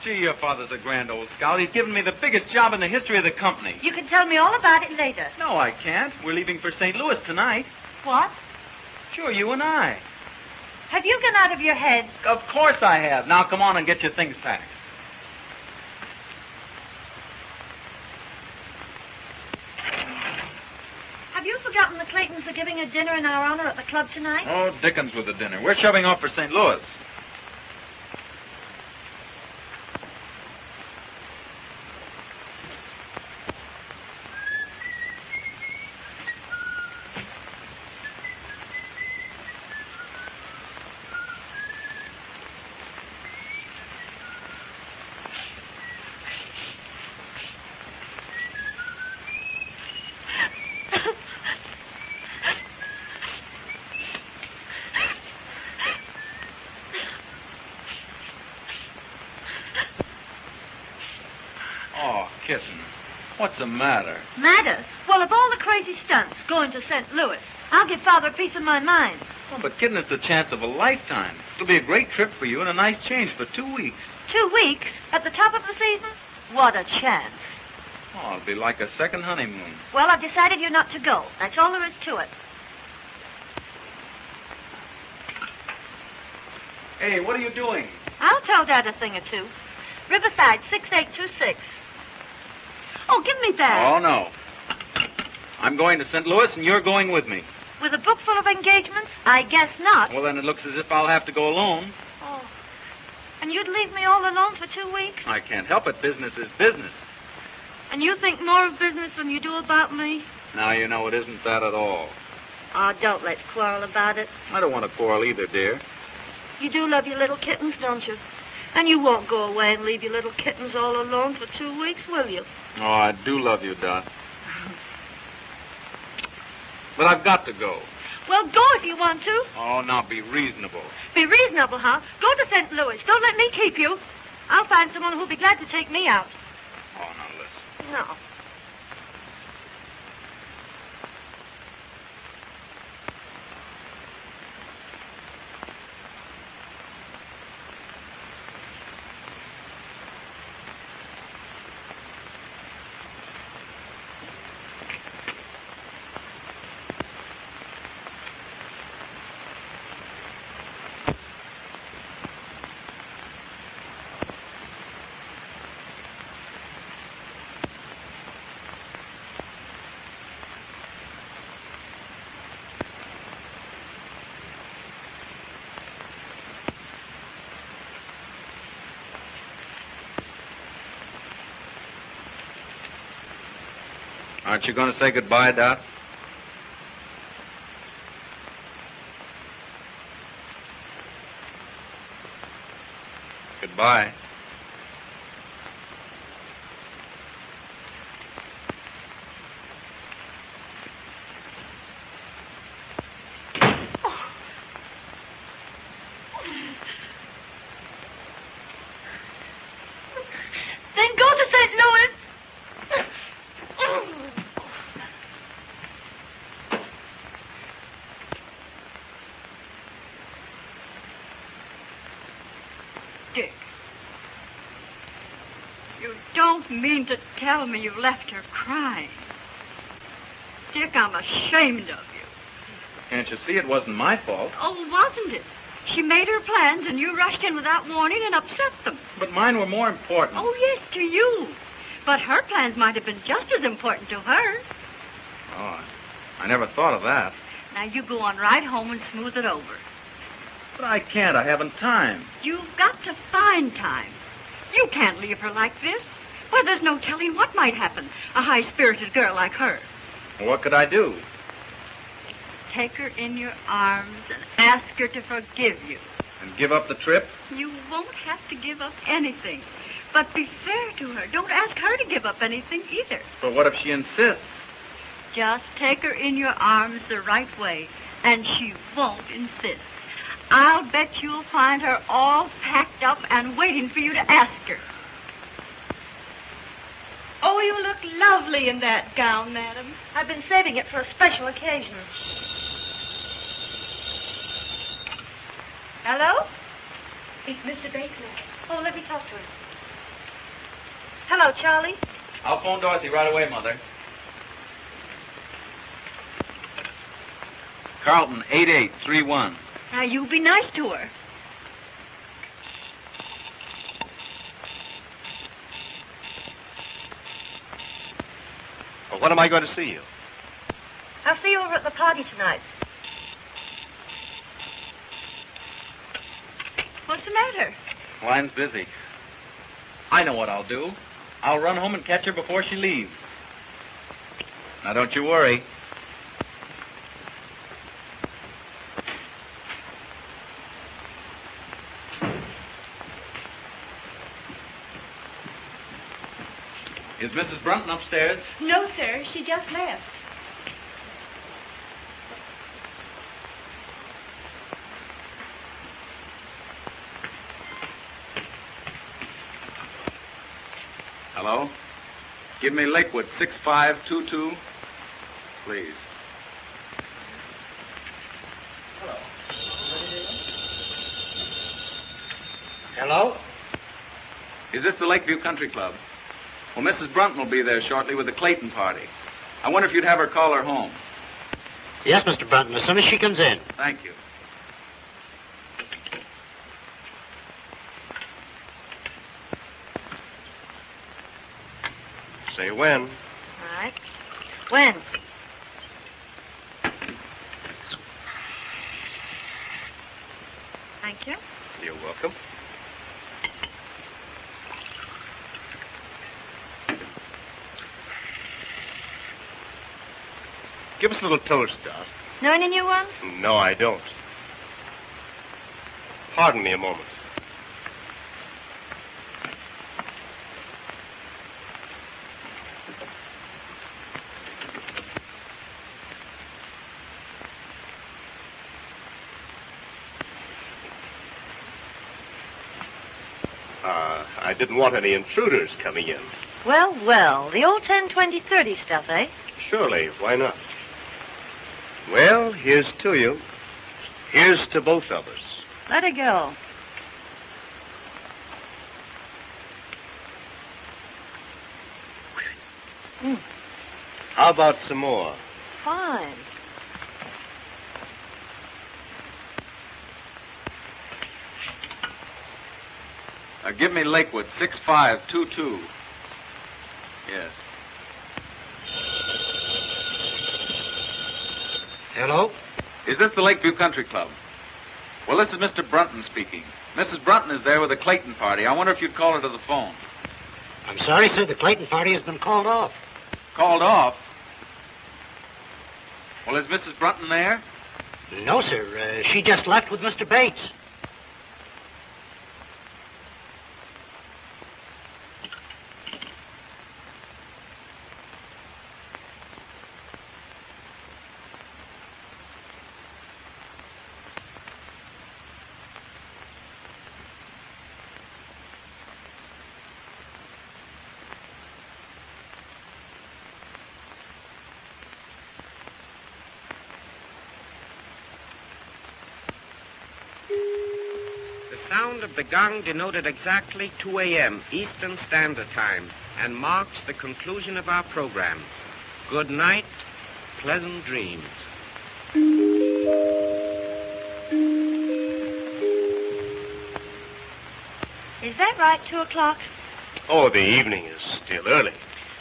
Gee, your father's a grand old scout. He's given me the biggest job in the history of the company. You can tell me all about it later. No, I can't. We're leaving for St. Louis tonight. What? Sure, you and I. Have you gone out of your head? Of course I have. Now, come on and get your things packed. Have you forgotten the Claytons are giving a dinner in our honor at the club tonight? Oh, Dickens with the dinner. We're shoving off for St. Louis. Oh, kitten. What's the matter? Matter? Well, of all the crazy stunts going to St. Louis, I'll give Father a piece of my mind. Oh, but kitten, it's the chance of a lifetime. It'll be a great trip for you and a nice change for 2 weeks. 2 weeks? At the top of the season? What a chance. Oh, it'll be like a second honeymoon. Well, I've decided you're not to go. That's all there is to it. Hey, what are you doing? I'll tell Dad a thing or two. Riverside, 6826. Oh, give me that. Oh, no. I'm going to St. Louis, and you're going with me. With a book full of engagements? I guess not. Well, then it looks as if I'll have to go alone. Oh. And you'd leave me all alone for 2 weeks? I can't help it. Business is business. And you think more of business than you do about me? Now, you know, it isn't that at all. Oh, don't let's quarrel about it. I don't want to quarrel either, dear. You do love your little kittens, don't you? And you won't go away and leave your little kittens all alone for 2 weeks, will you? Oh, I do love you, Dot. But I've got to go. Well, go if you want to. Oh, now be reasonable. Be reasonable, huh? Go to St. Louis. Don't let me keep you. I'll find someone who'll be glad to take me out. Oh, now listen. No. Aren't you going to say goodbye, Dot? Goodbye. Then go to St. Louis. don't mean to tell me you left her crying. Dick, I'm ashamed of you. Can't you see it wasn't my fault? Oh, wasn't it? She made her plans and you rushed in without warning and upset them. But mine were more important. Oh, yes, to you. But her plans might have been just as important to her. Oh, I never thought of that. Now, you go on right home and smooth it over. But I can't. I haven't time. You've got to find time. You can't leave her like this. Why, there's no telling what might happen. A high-spirited girl like her. Well, what could I do? Take her in your arms and ask her to forgive you. And give up the trip? You won't have to give up anything. But be fair to her. Don't ask her to give up anything either. But what if she insists? Just take her in your arms the right way, and she won't insist. I'll bet you'll find her all packed up and waiting for you to ask her. Oh, you look lovely in that gown, madam. I've been saving it for a special occasion. Hello? It's Mr. Bates. Oh, let me talk to him. Hello, Charlie. I'll phone Dorothy right away, Mother. Carlton, 8831. Now, you be nice to her. Well, when am I going to see you? I'll see you over at the party tonight. What's the matter? Line's busy. I know what I'll do. I'll run home and catch her before she leaves. Now, don't you worry. Is Mrs. Brunton upstairs? No, sir. She just left. Hello? Give me Lakewood 6522, please. Hello? Is this the Lakeview Country Club? Well, Mrs. Brunton will be there shortly with the Clayton party. I wonder if you'd have her call her home. Yes, Mr. Brunton, as soon as she comes in. Thank you. Say when. All right. When? Thank you. You're welcome. Give us a little toast, Doc. Know any new ones? No, I don't. Pardon me a moment. I didn't want any intruders coming in. Well, well. The old 10, 20, 30 stuff, eh? Surely, why not? Well, here's to you. Here's to both of us. Let her go. How about some more? Fine. Give me Lakewood 6522. Yes. Hello? Is this the Lakeview Country Club? Well, this is Mr. Brunton speaking. Mrs. Brunton is there with the Clayton party. I wonder if you'd call her to the phone. I'm sorry, sir, the Clayton party has been called off. Called off? Well, is Mrs. Brunton there? No, sir. She just left with Mr. Bates. sound of the gong denoted exactly 2 a.m. Eastern Standard Time and marks the conclusion of our program. Good night, pleasant dreams. Is that right, 2 o'clock? Oh, the evening is still early.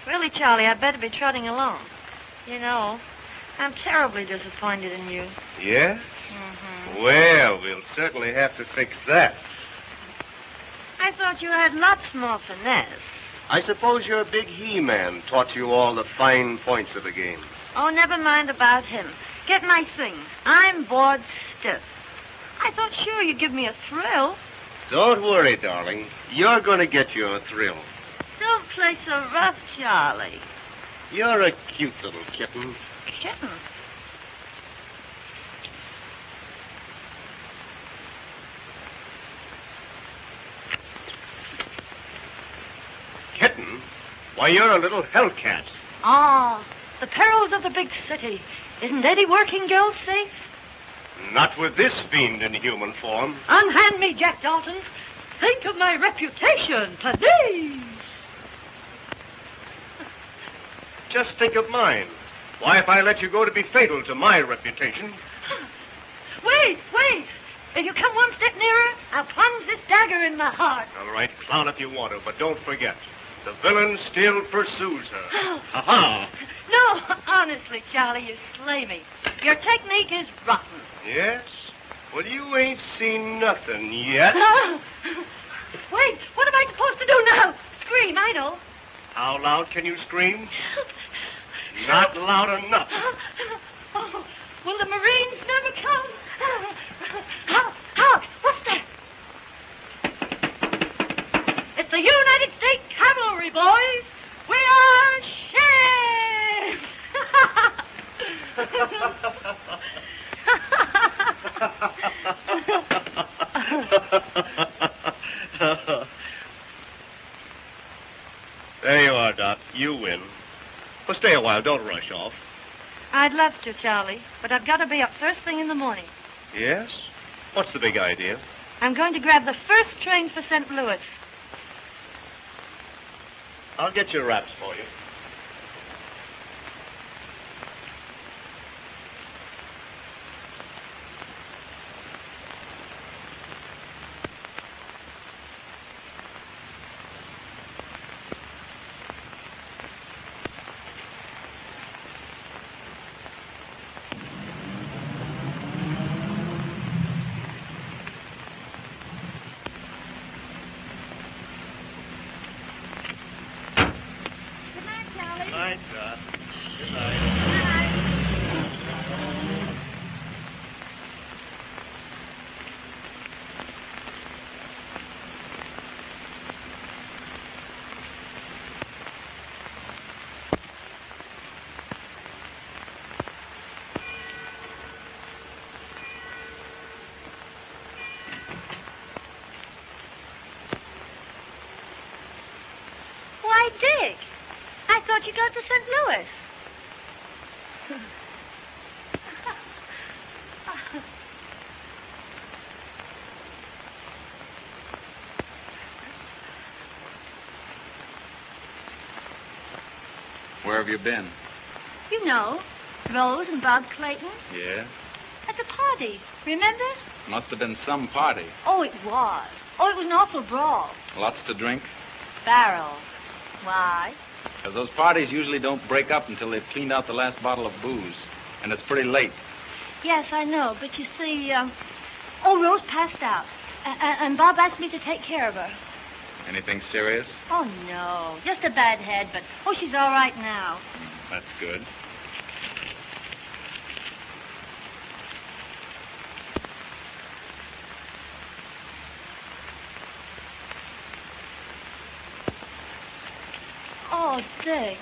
Really, Charlie, I'd better be trotting along. You know, I'm terribly disappointed in you. Yes? Mm-hmm. Well, we'll certainly have to fix that. I thought you had lots more finesse. I suppose your big he-man taught you all the fine points of the game. Oh, never mind about him. Get my things. I'm bored stiff. I thought sure you'd give me a thrill. Don't worry, darling. You're going to get your thrill. Don't play so rough, Charlie. You're a cute little kitten. Kitten? Kitten? Why, you're a little hellcat. Oh, the perils of the big city. Isn't any working girl safe? Not with this fiend in human form. Unhand me, Jack Dalton. Think of my reputation, please. Just think of mine. Why, if I let you go to be fatal to my reputation. Wait. If you come one step nearer, I'll plunge this dagger in my heart. All right, clown if you want to, but don't forget, the villain still pursues her. Ha-ha! No, honestly, Charlie, you slay me. Your technique is rotten. Yes? Well, you ain't seen nothing yet. Wait, what am I supposed to do now? Scream, I know. How loud can you scream? Not loud enough. Oh, will the Marines never come? Hark! What's that? It's the United States Cavalry, boys. We are There you are, Doc. You win. Well, stay a while. Don't rush off. I'd love to, Charlie, but I've got to be up first thing in the morning. Yes? What's the big idea? I'm going to grab the first train for St. Louis. I'll get your wraps for you. Night, Doc. Good night. Why, Dick, I thought you got to St. Louis. Where have you been? You know, Rose and Bob Clayton Yeah? at the party. Remember? Must have been some party. Oh, it was. Oh, it was an awful brawl. Lots to drink. Barrel. Why? 'Cause those parties usually don't break up until they've cleaned out the last bottle of booze. And it's pretty late. Yes, I know, but you see, Rose passed out. And Bob asked me to take care of her. Anything serious? Oh, no. Just a bad head, but, she's all right now. That's good. Oh, Dick.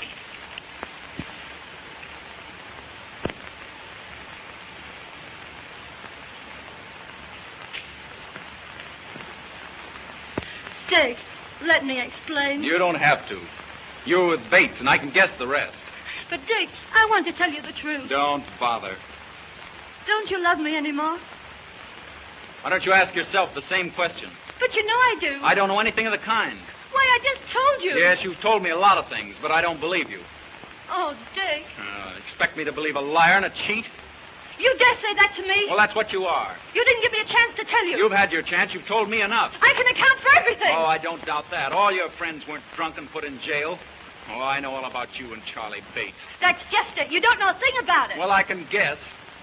Dick, let me explain. You don't have to. You're with Bates, and I can guess the rest. But, Dick, I want to tell you the truth. Don't bother. Don't you love me anymore? Why don't you ask yourself the same question? But you know I do. I don't know anything of the kind. Why, I just told you. Yes, you've told me a lot of things, but I don't believe you. Oh, Dick. Expect me to believe a liar and a cheat? You dare say that to me? Well, that's what you are. You didn't give me a chance to tell you. You've had your chance. You've told me enough. I can account for everything. Oh, I don't doubt that. All your friends weren't drunk and put in jail. Oh, I know all about you and Charlie Bates. That's just it. You don't know a thing about it. Well, I can guess.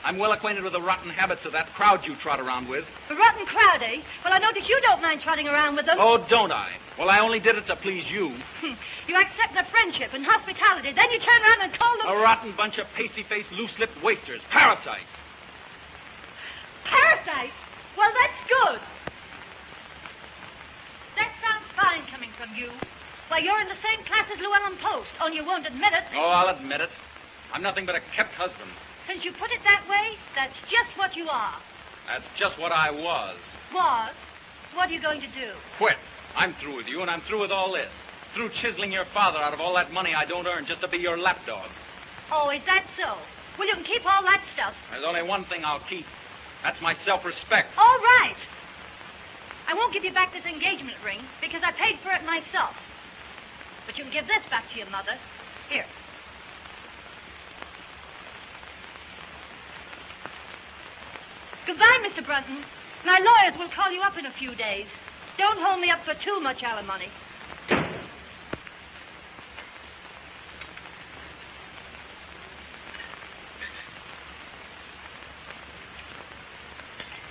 I'm well acquainted with the rotten habits of that crowd you trot around with. The rotten crowd, eh? Well, I notice you don't mind trotting around with them. Oh, don't I? Well, I only did it to please you. You accept their friendship and hospitality, then you turn around and call them... A rotten bunch of pasty-faced, loose-lipped wasters. Parasites. Parasites? Well, that's good. That sounds fine coming from you. Why, you're in the same class as Llewellyn Post, only you won't admit it. Oh, I'll admit it. I'm nothing but a kept husband. Since you put it that way, that's just what you are. That's just what I was. Was? What are you going to do? Quit. I'm through with you, and I'm through with all this. Through chiseling your father out of all that money I don't earn just to be your lapdog. Oh, is that so? Well, you can keep all that stuff. There's only one thing I'll keep. That's my self-respect. All right. I won't give you back this engagement ring because I paid for it myself. But you can give this back to your mother. Here. Goodbye, Mr. Brunton. My lawyers will call you up in a few days. Don't hold me up for too much alimony.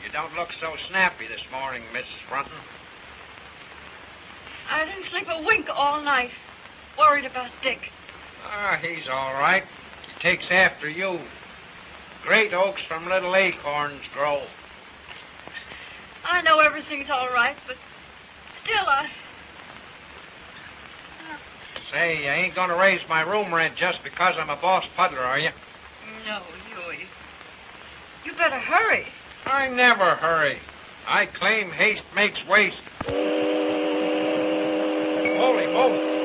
You don't look so snappy this morning, Mrs. Brunton. I didn't sleep a wink all night. Worried about Dick. Ah, he's all right. He takes after you. Great oaks from little acorns grow. I know everything's all right, but still Say, you ain't gonna raise my room rent just because I'm a boss puddler, are you? No, Huey. You better hurry. I never hurry. I claim haste makes waste. Holy moly.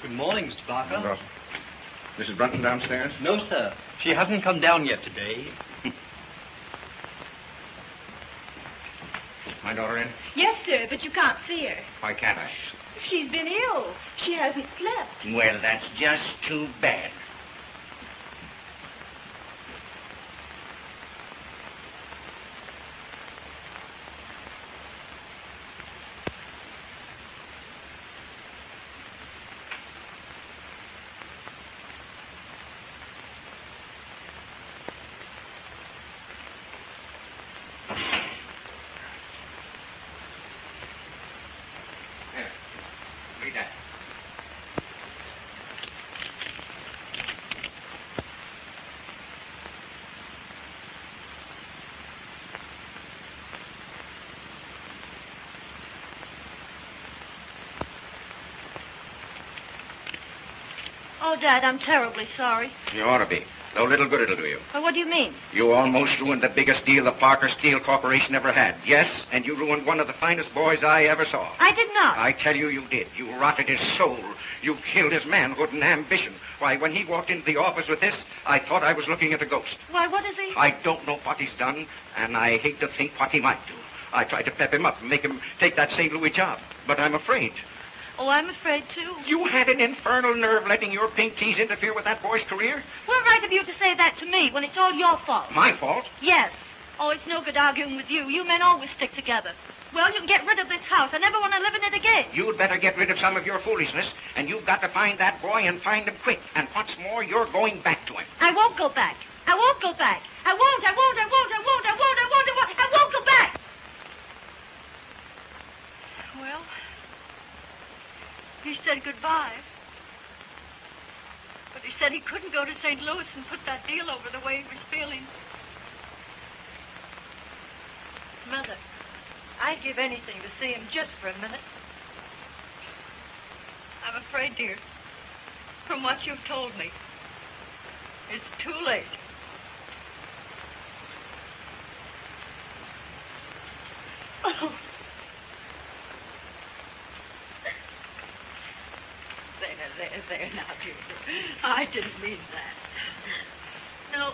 Good morning, Mr. Barker. Mrs. Brunton downstairs? No, sir. She hasn't come down yet today. My daughter in? Yes, sir, but you can't see her. Why can't I? She's been ill. She hasn't slept. Well, that's just too bad. Here, read that. Oh, Dad, I'm terribly sorry. You ought to be. No little good it'll do you. Well, what do you mean? You almost ruined the biggest deal the Parker Steel Corporation ever had. Yes, and you ruined one of the finest boys I ever saw. I did not. I tell you, you did. You rotted his soul. You killed his manhood and ambition. Why, when he walked into the office with this, I thought I was looking at a ghost. Why, what is he? I don't know what he's done, and I hate to think what he might do. I tried to pep him up and make him take that St. Louis job, but I'm afraid. Oh, I'm afraid, too. You had an infernal nerve letting your pink teas interfere with that boy's career? What right have you to say that to me when it's all your fault? My fault? Yes. Oh, it's no good arguing with you. You men always stick together. Well, you can get rid of this house. I never want to live in it again. You'd better get rid of some of your foolishness, and you've got to find that boy and find him quick. And what's more, you're going back to him. I won't go back. I won't go back. I won't, I won't, I won't, I won't, I won't, I won't, I won't. I won't go back. Well, he said goodbye. But he said he couldn't go to St. Louis and put that deal over the way he was feeling. Mother, I'd give anything to see him just for a minute. I'm afraid, dear, from what you've told me, it's too late. Oh. I didn't mean that. No,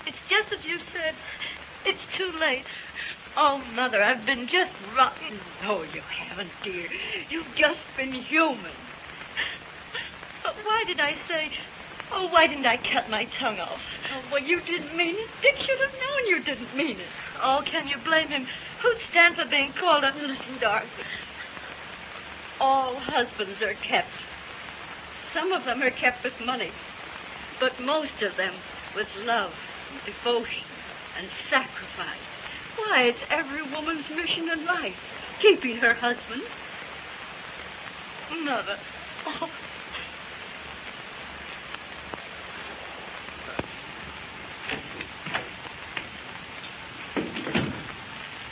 it's just as you said. It's too late. Oh, Mother, I've been just rotten. No, you haven't, dear. You've just been human. But why did I say... Oh, why didn't I cut my tongue off? Oh, well, you didn't mean it. Dick should have known you didn't mean it. Oh, can you blame him? Who'd stand for being called up? Listen, Dorothy. All husbands are kept. Some of them are kept with money. But most of them with love, devotion, and sacrifice. Why, it's every woman's mission in life, keeping her husband. Mother, oh.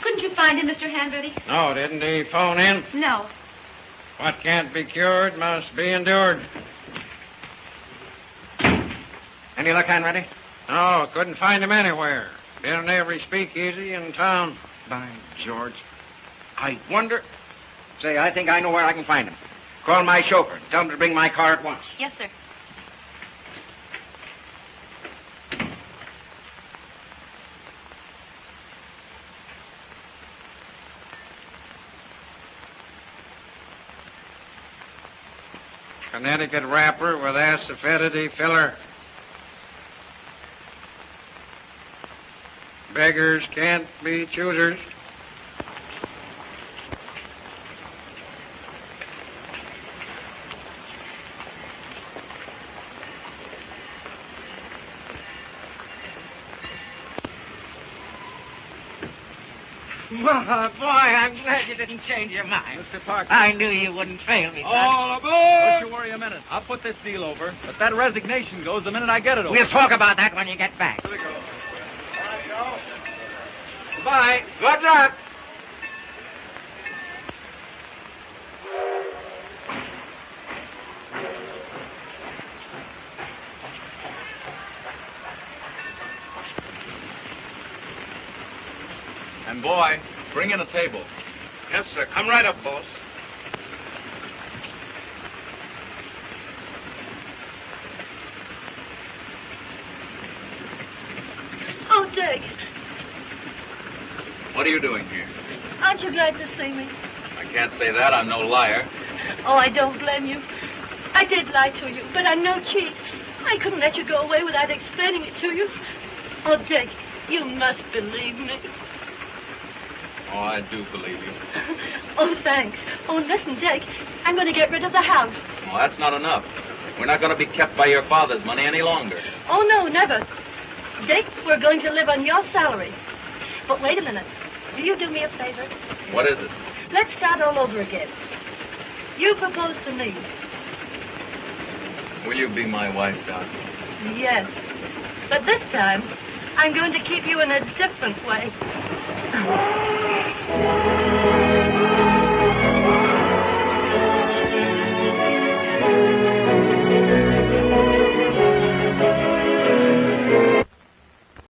Couldn't you find him, Mr. Hanratty? No, didn't he phone in? No. What can't be cured must be endured. Any luck, Hanratty? No, couldn't find him anywhere. Been in every speakeasy in town. By George. I wonder... Say, I think I know where I can find him. Call my chauffeur and tell him to bring my car at once. Yes, sir. Connecticut wrapper with acidity filler. Beggars can't be choosers. Well, boy, I'm glad you didn't change your mind. Mr. Parker. I knew you wouldn't fail me, son. All aboard! Don't you worry a minute. I'll put this deal over. But that resignation goes the minute I get it over. We'll talk about that when you get back. Here we go. Goodbye. Good luck. And boy, bring in a table. Yes, sir. Come right up, boss. Oh, Dick, What are you doing here? aren't you glad to see me? I can't say that. I'm no liar. Oh, I don't blame you. I did lie to you, but I'm no cheat. I couldn't let you go away without explaining it to you. Oh, Dick, you must believe me. Oh, I do believe you. Oh, thanks. Oh, listen, Dick, I'm going to get rid of the house. Well, that's not enough. We're not going to be kept by your father's money any longer. Oh, no, never. Dick, we're going to live on your salary. But wait a minute. Will you do me a favor? What is it? Let's start all over again. You proposed to me. Will you be my wife, Doc? Yes. But this time, I'm going to keep you in a different way.